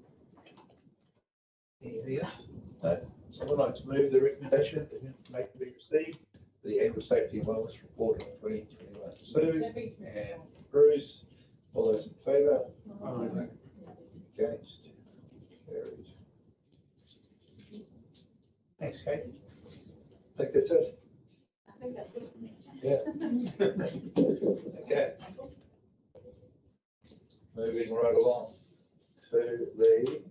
Anything else? No. Someone like to move the recommendation that information be received, the annual safety and wellness report of 2021. Sue and Bruce, all those in favour? Aye. Against? Carried. Thanks, Kate. I think that's it. I think that's it. Yeah. Okay. Moving right along to the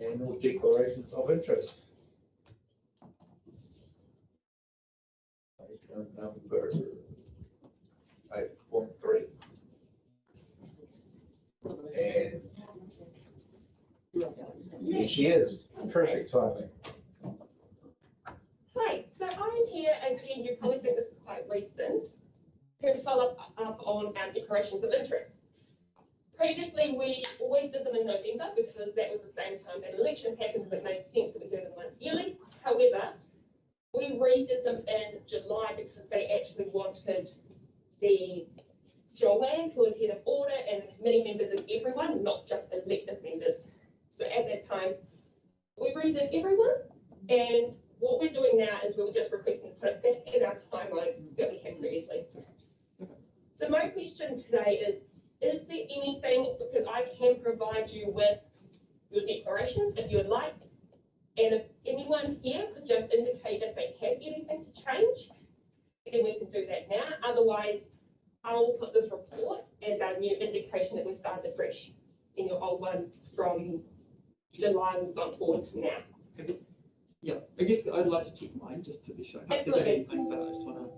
annual declarations of interest. Item number 8.3. And here she is, perfect timing. Hi, so I'm here again, you probably think this is quite recent, to follow up on our declarations of interest. Previously, we always did them in November because that was the same time that elections happened and it made sense that we do them once yearly. However, we redid them in July because they actually wanted the Joanne, who was head of audit, and the committee members and everyone, not just elected members. So at that time, we redid everyone, and what we're doing now is we're just requesting to put it back in our timeline that we had previously. So my question today is there anything, because I can provide you with your declarations if you would like, and if anyone here could just indicate if they have anything to change, then we can do that now. Otherwise, I will put this report as our new indication that we started fresh in your old ones from July and gone forward to now. Yeah, I guess I'd like to keep mine just to be sure. I haven't Absolutely. anything, but I just want to.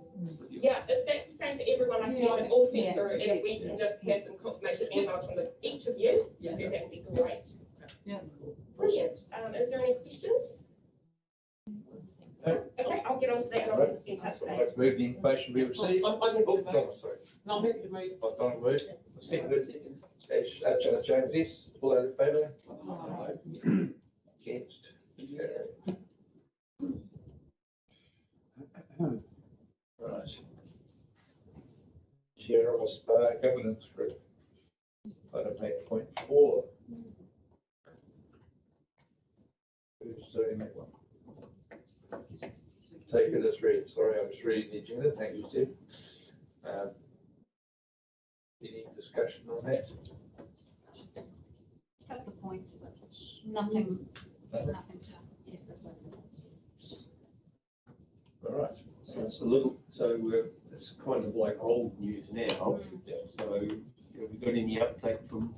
Yeah, if that's the same for everyone, I can have it all sent through, and if we can just have some confirmation emails from each of you, then that would be great. Yeah. Brilliant. Is there any questions? No. Okay, I'll get on to that and I'll get in touch I'd with like to move the information be received. I'm happy to move. Oh, sorry. No, I'm happy to move. I've done a move. Seconded. James, yes. All those in favour? Aye. Against? Carried. Right. Chair of a SPA governance group. Item 8.4. Who's doing that one? Take it as read. Sorry, I was reading the agenda. Thank you, Steve. Any discussion on that? Couple of points, but nothing to, yes, All right. So it's a little, so it's kind of like old news now. Yeah. So have we got any update from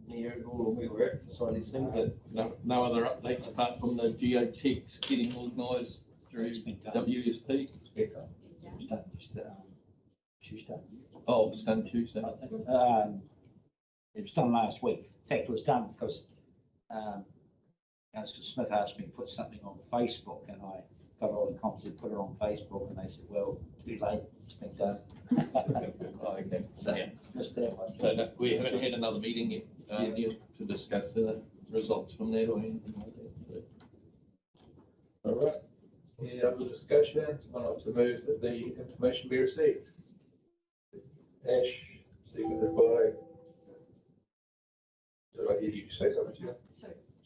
Mayor at all, or where we're at for some of these things? No other updates apart from the geotechs getting organised through WSP. Tuesday. Oh, it's done Tuesday. It was done last week. In fact, it was done because Councillor Smith asked me to put something on Facebook, and I got all the comments and put it on Facebook, and they said, well, too late, it's been done. Okay. So, just that one. So no, we haven't had another meeting yet, Neil, to discuss the results from that or anything like that. All right. Any other discussion? I'd like to move that the information be received. Ash, seconded by. Did I hear you say something to you?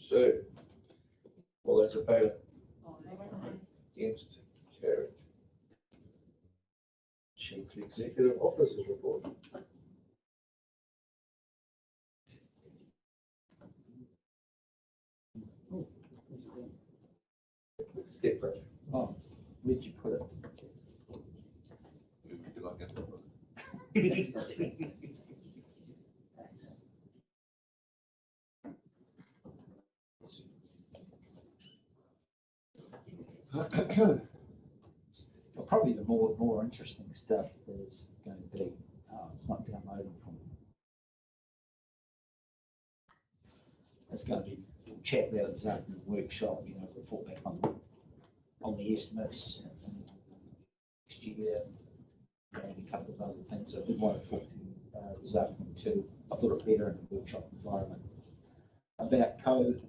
Sue. All those in favour? Against? Carried. Chief Executive Officer's report. Separate. Oh, where'd you put it? Did I get that one? Well, probably the more interesting stuff is going to be, it's not downloading from. It's going to be, we'll chat about this after the workshop, you know, report back on the estimates next year, and a couple of other things that we want to talk to this afternoon too. I thought it better in the workshop environment about COVID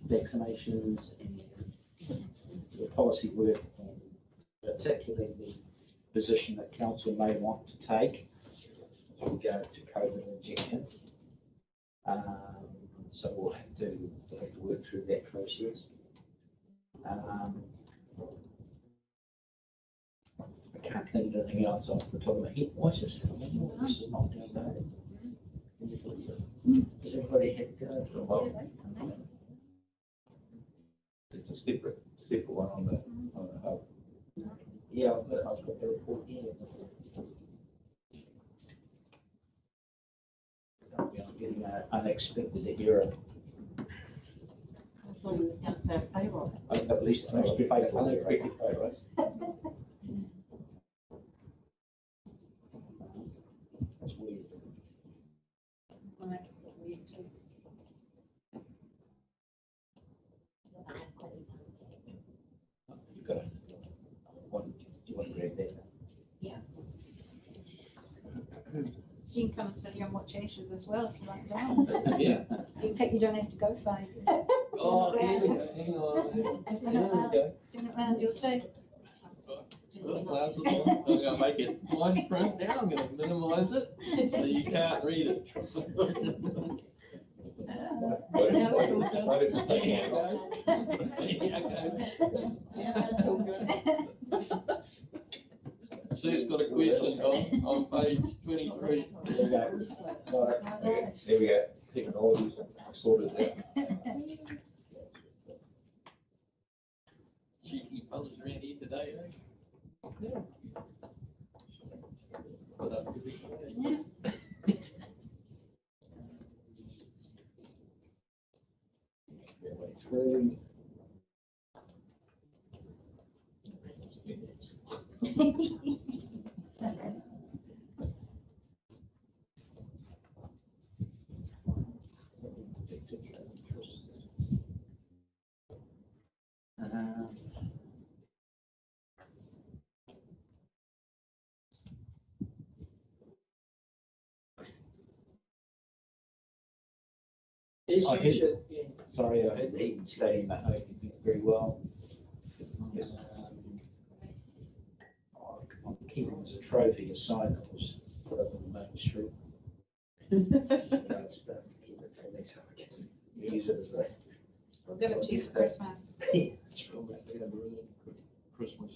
vaccinations and the policy work, and particularly the position that council may want to take with regard to COVID injection. So we'll have to work through that process. I can't think of anything else off the top of my head. What's this? This is not downloaded. Does everybody have It's a separate one on the hub. Yeah, I've got the report here. I'm getting an unexpected error. I thought it was going to say payroll. I think at least unexpected payroll. That's weird. well, that's what we need to. You've got you want to grab that? Yeah. So you can come and sit here and watch Ashes as well if you like, don't. Yeah. In fact, you don't have to go far. Oh, here we go, hang on. Here we go. Turn it round, you'll see. Well, glasses on. I'm gonna make it fine print now, I'm gonna minimize it, so you can't read it. Sue's got a question on page 23. There we go. Right, there we go. Technology's sorted out. Cheeky fellas around here today, eh? Yeah. Put up your big hand. Through. I heard, sorry, I heard the Eton Stadium at home did very well. I'm keeping as a trophy a sign that was put up on the main street. Keep it for me, so I guess use it as a. We'll give it to you for Christmas. It's real bad. Christmas.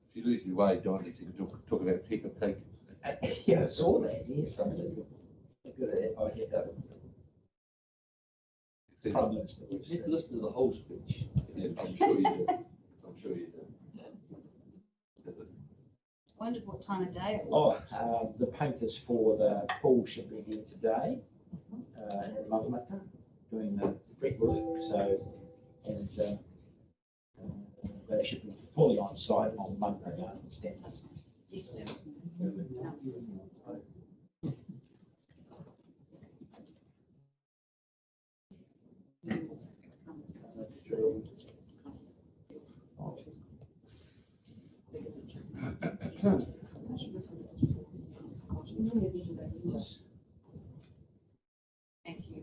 If you lose your way, John, you can talk about Peppa Pig. Yeah, I saw that, yes, I did. Good at it, I hit that. Prime Minister You was, have to listen to the whole speech. Yeah, I'm sure you do. I'm sure you do. Wondered what time of day it was. the painters for the pool should be here today, in Matamata, doing the brickwork, so, and, they should be fully on site on Monday, I understand. Yes, sir. Thank you.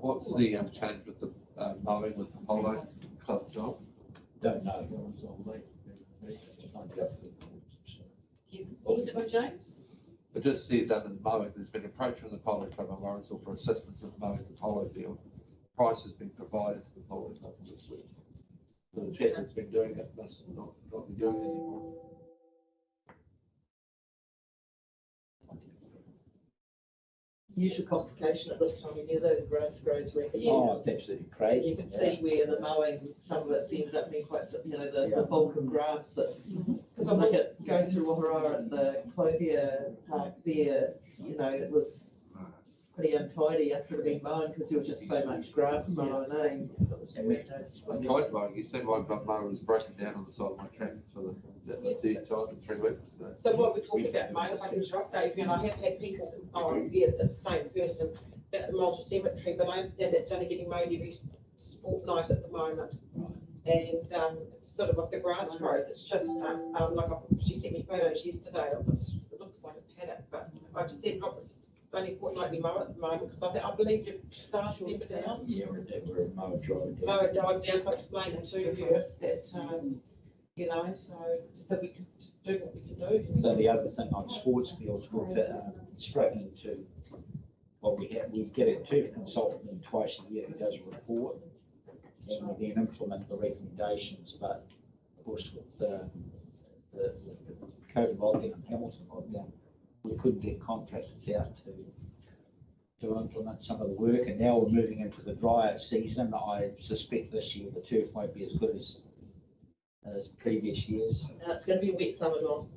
What's the change with the mowing with the polo club job? Don't know. What was it by James? It just says under the mowing, there's been approach from the polo club of Morrisville for assistance in mowing the polo field. Price has been provided to the polo club this week. So the chap that's been doing it must not be doing it anymore. Usual complication at this time of year, the grass grows rapidly. Oh, it's absolutely crazy. You can see where the mowing, some of it's ended up being quite, the bulk of grass that's, because I look at going through Wahara at the Clothier Park there, it was pretty untidy after it had been mown because there was just so much grass mowing, I tried mowing, you said my mower was broken down on the side of my track, so that was the time in 3 weeks. So what we're talking about, mate, if I can interrupt Dave, and I have had people, it's the same person, at the multi-cemetery, but I understand it's only getting mowed every fortnight at the moment. And, it's sort of like the grass growth, it's just, she sent me photos yesterday of this, it looks like a paddock, but I just said, look, it's only fortnightly mow at the moment, because I believe you've started it down. Yeah, we're a mower driver. Mow it down, so I explained it to you that, so we can just do what we can do. So the other thing on sports fields, we're struggling to, we get a turf consultant in twice a year who does a report, and we then implement the recommendations, but of course with the COVID lockdown, Hamilton lockdown, we couldn't get contractors out to implement some of the work, and now we're moving into the drier season. I suspect this year the turf won't be as good as previous years. It's going to be a wet summer, Don.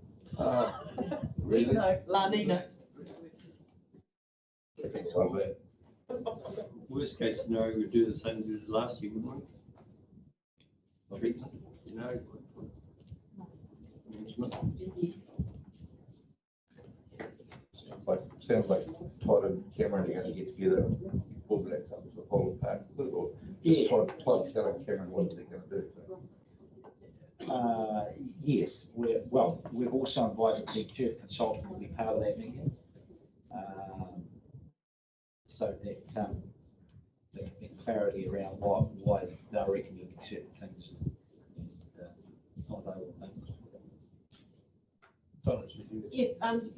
Really? La Nina. Worst case scenario, we'd do the same as we did last year, wouldn't we? Treatment, management. Sounds like Todd and Cameron are gonna get together and pull that up to Holland Park, or just Todd telling Cameron what they're gonna do. Yes, we've also invited the turf consultant to be part of that meeting. So that there's clarity around why they're recommending certain things, not other things. Yes, can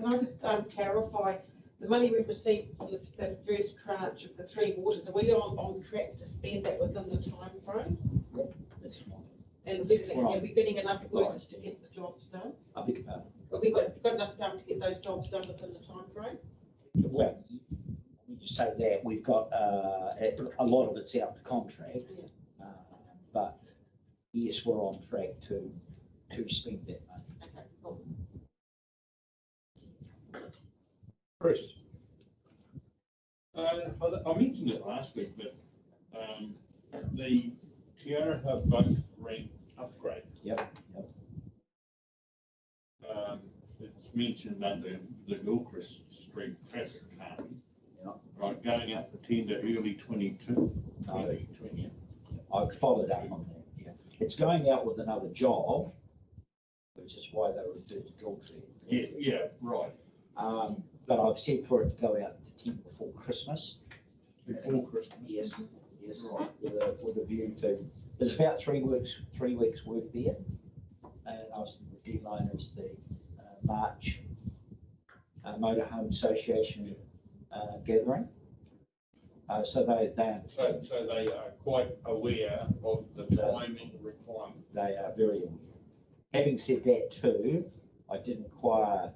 I just clarify, the money we've received for the first tranche of the 3 waters, are we on track to spend that within the time frame? That's fine. And is everything, are we getting enough workers to get the jobs done? I beg your pardon. Have we got enough staff to get those jobs done within the time frame? Well, we just say that we've got, a lot of it's out to contract, but yes, we're on track to spend that money. Okay, cool. Chris. I mentioned it last week, but the Tiara Hub boat ramp upgrade. Yep. It's mentioned under the Gilchrist Street traffic calming. Right, going out for tender early 22. I've followed up on that, yeah. It's going out with another job, which is why they referred to Gilchrist. Yeah, right. But I've said for it to go out to 10 before Christmas. Before Christmas? Yes, right. With a view to, there's about 3 weeks work there. And I was, the deadline is the March Motorhome Association gathering. So they understand. So they are quite aware of the timing requirement. They are very aware. Having said that too, I did inquire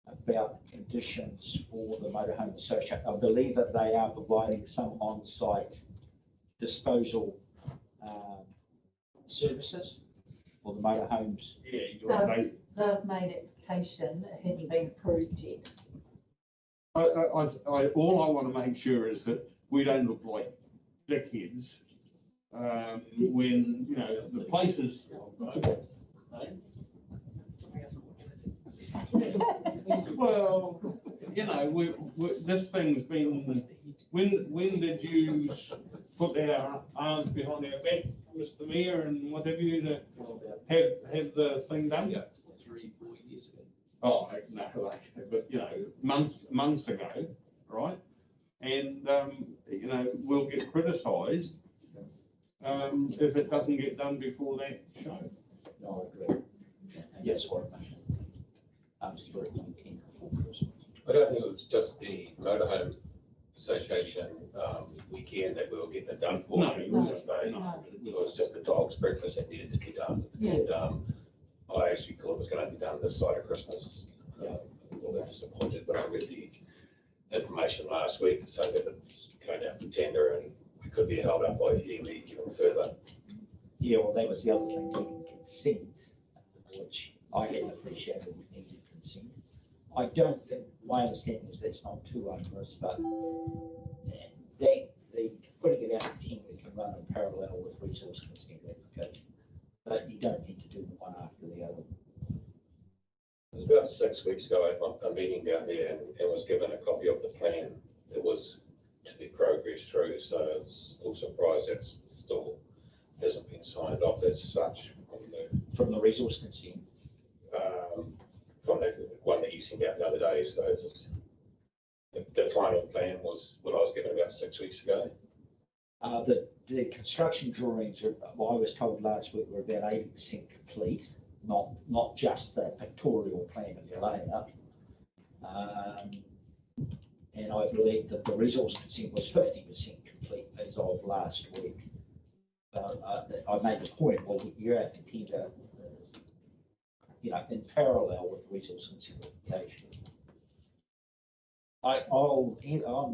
about conditions for the Motorhome Association. I believe that they are providing some on-site disposal services for the motorhomes. Yeah, They've made application, it hasn't been approved yet. all I want to make sure is that we don't look like dickheads when, you know, the places. Well, you know, this thing's been, when did you put our arms behind our back, Mr. Mayor, and what have you, to have the thing done? Yeah, 3-4 years ago. Oh, no, but, you know, months ago, right? And, you know, we'll get criticised if it doesn't get done before that show. No, I agree. Yes, what absolutely intent before Christmas. I don't think it was just the Motorhome Association weekend that we were getting it done for. No, It was just the dog's breakfast that needed to be done. Yeah. And I actually thought it was going to be done this side of Christmas. A little bit disappointed when I read the information last week to say that it's going out to tender and we could be held up by Levy even further. Yeah, well, that was the other thing, needing consent, which I hadn't appreciated, we needed consent. I don't think, my understanding is that's not too onerous, but that the putting it out to tender can run in parallel with resource consent application. But you don't need to do the one after the other. It was about 6 weeks ago, I had a meeting down there and was given a copy of the plan that was to be progressed through. So it's a little surprised that still hasn't been signed off as such from the resource consent. From the one that you sent out the other day. So it's the final plan was what I was given about 6 weeks ago. The construction drawings, well, I was told last week, were about 80% complete, not just the pictorial plan of the layout. And I believe that the resource consent was 50% complete as of last week. I made the point, well, you have to tender, you know, in parallel with resource consent application. I'm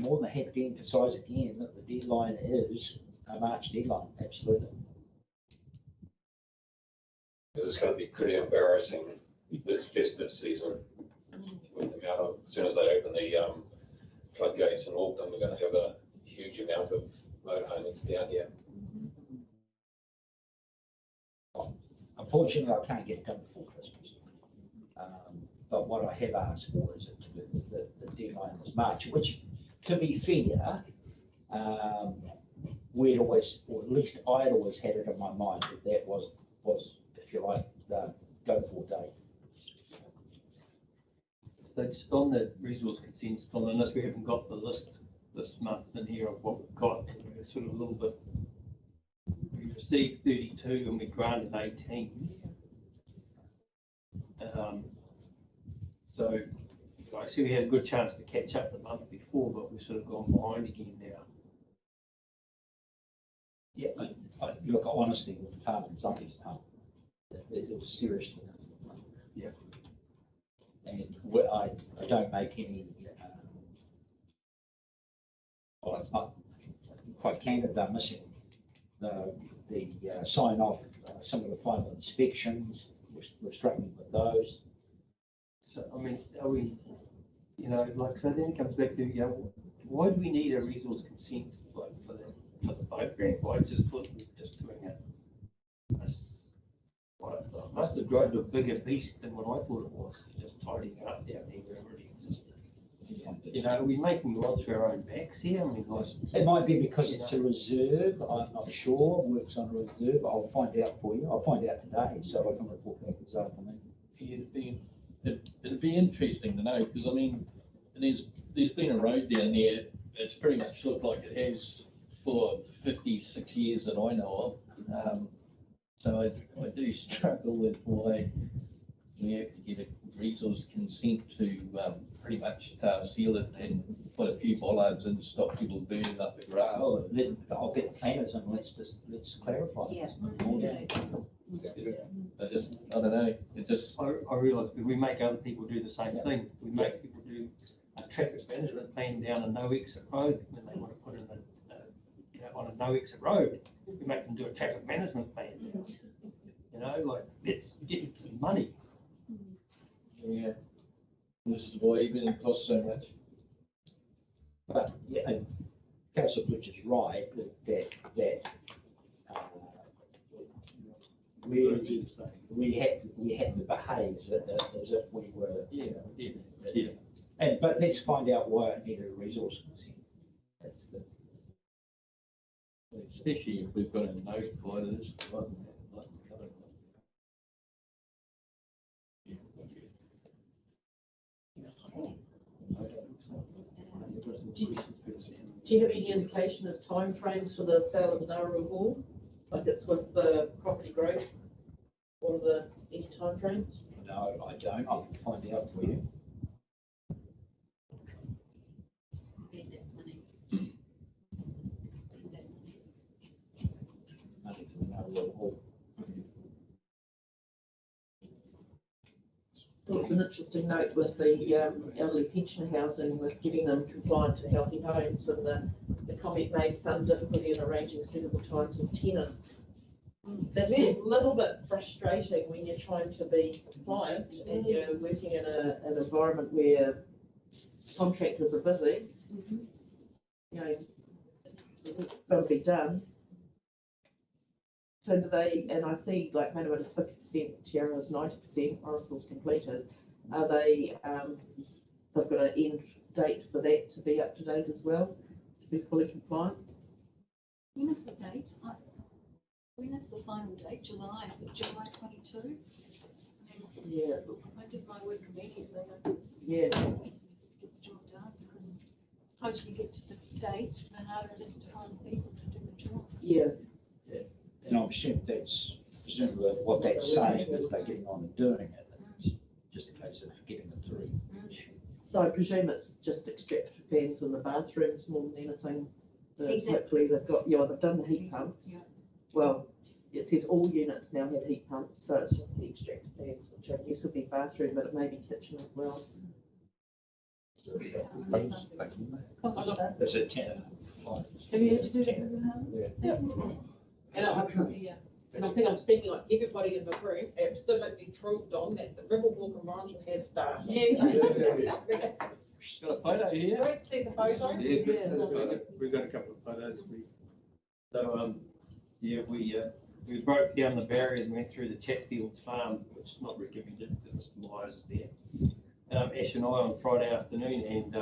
more than happy to emphasise again that the deadline is a March deadline, absolutely. It's going to be pretty embarrassing this festive season with the amount of, as soon as they open the floodgates in Auckland, we're going to have a huge amount of motorhomes down here. Unfortunately, I can't get it done before Christmas. But what I have asked for is the deadline was March, which, to be fair, we'd always, or at least I'd always had it in my mind that was, if you like, the go-for date. So just on the resource consents, unless we haven't got the list this month in here of what we've got, we're sort of a little bit, we received 32 and we granted 18. So I see we had a good chance to catch up the month before, but we've sort of gone behind again now. Yeah, look, honestly, the department's on his part. It was seriously. Yeah. And I don't make any, I'm quite candid, they're missing the sign off, some of the final inspections, we're struggling with those. So, I mean, are we, you know, like, so then it comes back to, you know, why do we need a resource consent like for the boat grant? Why just put, just doing it? I must have grown to a bigger beast than what I thought it was, just tidying it up down there where it already existed. You know, are we making rods for our own backs here? I mean, like, it might be because it's a reserve, I'm not sure, works on a reserve, I'll find out for you, I'll find out today, so I can report back this afternoon. It'd be interesting to know, because I mean, there's been a road down there, it's pretty much looked like it has for 56 years that I know of. So I do struggle with why we have to get a resource consent to, pretty much seal it and put a few bollards and stop people burning up the grass. Oh, I'll get planners and let's clarify. Yeah. I don't know, it just, I realise because we make other people do the same thing. We make people do a traffic management plan down a no exit road when they want to put in on a no exit road. We make them do a traffic management plan. You know, like, let's get some money. yeah. This is why even it costs so much. But, yeah, and Councillor Butch is right, that we have to behave as if we were. Yeah. But let's find out why it needed a resource consent. That's the. Especially if we've got a notified of this. Do you have any indication of timeframes for the sale of Nauru Hall? Like it's with the property growth? Or any timeframes? No, I don't. I can find out for you. Money from Nauru Hall. Well, it's an interesting note with the elderly pensioner housing, with getting them compliant to healthy homes, and the comment made some difficulty in arranging suitable times of tenants. That's a little bit frustrating when you're trying to be compliant and you're working in an environment where contractors are busy. You know, it's got to be done. So do they, and I see like Matamata's 50%, Tiara's 90%, Oracle's completed. Are they, they've got an end date for that to be up to date as well, to be fully compliant? When is the date? When is the final date? July? Is it July 22? Yeah. I did my work immediately. I could just Yeah. get the job done, because the closer you get to the date, the harder it is to find people to do the job. Yeah. And I'm assuming that's presumably what that's saying, is they're getting on and doing it. It's just a case of getting them through. So I presume it's just extractor fans in the bathrooms more than anything. Hopefully they've got, they've done the heat pumps. Yeah. Well, it says all units now have heat pumps, so it's just the extractor fans, which I guess would be bathroom, but it may be kitchen as well. There's a tenant. Have you had to do that in your house? Yeah. And I think I'm speaking like everybody in the room, absolutely thrilled on that the Riverwalk Environmental has started. Got a photo here. Great to see the photo. We've got a couple of photos. We broke down the barriers and went through the Chatfield farm, which is not recommended, there was Myers there. Ash and I on Friday afternoon, and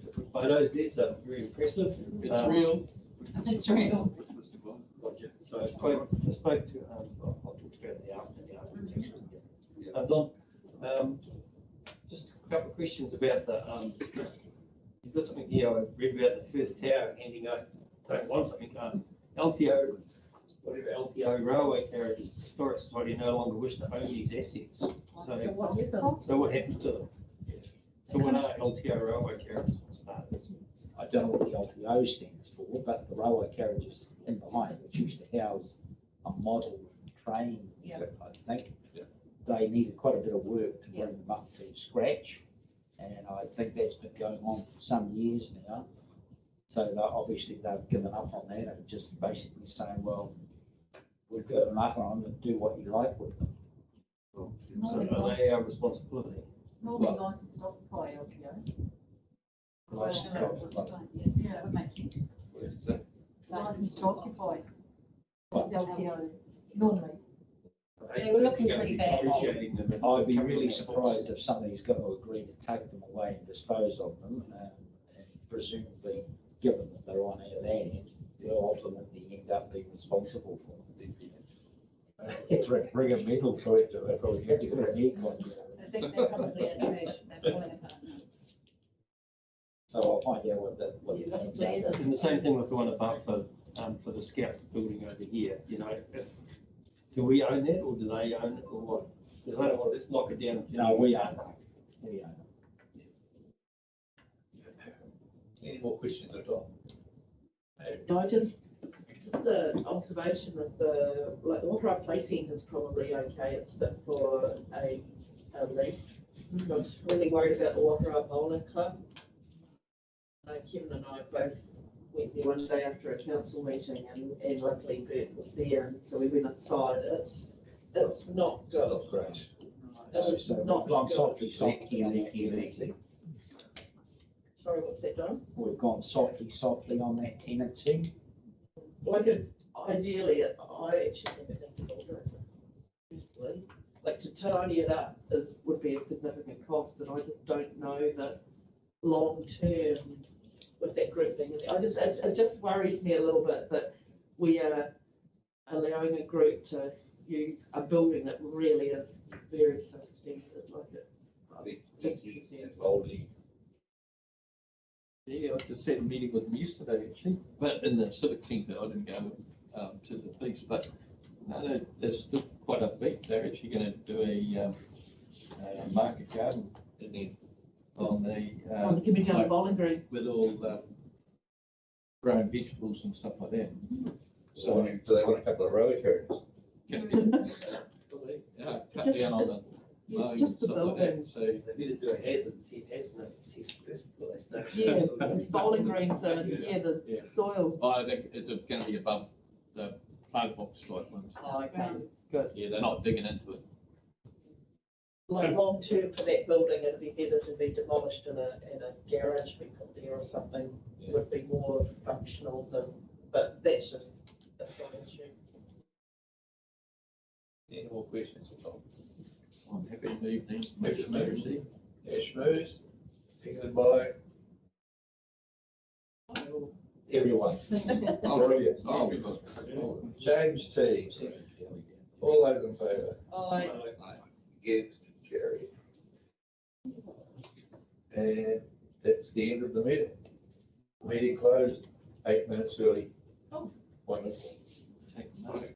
took some photos there, so very impressive. It's real. It's real. So I spoke to, I'll talk about the after. Don, just a couple of questions about the, you've got something here, I read about the first tower handing over, don't want something, LTO, whatever LTO railway carriages, Historic Society no longer wish to own these assets. So what happens to them? So when are LTO railway carriages started? I don't know what the LTO stands for, but the railway carriages in behind, which used to house a model train, I think. They needed quite a bit of work to bring them up to scratch. And I think that's been going on for some years now. So obviously they've given up on that and just basically saying, well, we've got them up on and do what you like with them. So are they our responsibility? Normally licensed occupy LTO. Yeah, that would make sense. Licensed to occupy LTO, normally. They were looking pretty bad. I'd be really surprised if somebody's going to agree to take them away and dispose of them, and presumably, given that they're on our land, they'll ultimately end up being responsible for them. It's bring a metal for it to probably have to put an air contract. I think they're probably a trash, they're falling apart now. So I'll find out what the. And the same thing with the one above for the Scouts building over here, you know, do we own that or do they own it or what? Because I don't want, let's lock it down. No, we are. We are. Any more questions at all? No, just an observation of the, like, the Water Play Centre is probably okay, it's fit for a league. I'm just really worried about the Water Bowling Club. Kevin and I both went there one day after a council meeting and luckily Bert was there, and so we went inside, it's not good. Not great. It's So not we've gone good. softly on that tenancy. Sorry, what's that, John? We've gone softly on that tenancy. Like, ideally, I actually think it needs to be done, personally. Like, to tidy it up would be a significant cost, and I just don't know that long term with that group being in there. It just worries me a little bit that we are allowing a group to use a building that really is very substandard, like it. I think it's oldie. Yeah, I just had a meeting with them yesterday, actually, but in the civic centre, I didn't go to the piece, but no, they're still quite upbeat. They're actually gonna do a market garden in there on the coming down the like, bowling green. with all grown vegetables and stuff like that. So do they want a couple of road areas? Yeah, cut down on the It's just the stuff like building. that, so. They need to do a hazard test first before they start. Yeah, those bowling greens are, the Yeah. soil. I think it's gonna be above the plug box type ones. Oh, okay, good. Yeah, they're not digging into it. Like, long term for that building, it'd be better to be demolished and a garage be put there or something, would be more functional than, but that's just a side issue. Any more questions at all? I'm happy to leave the Ash information they received. Moose, seconded by everyone. Brilliant. James T. All those in favour? Aye. Against, carried. And that's the end of the meeting. Meeting closed 8 minutes early. Oh. Wonderful. Take the note.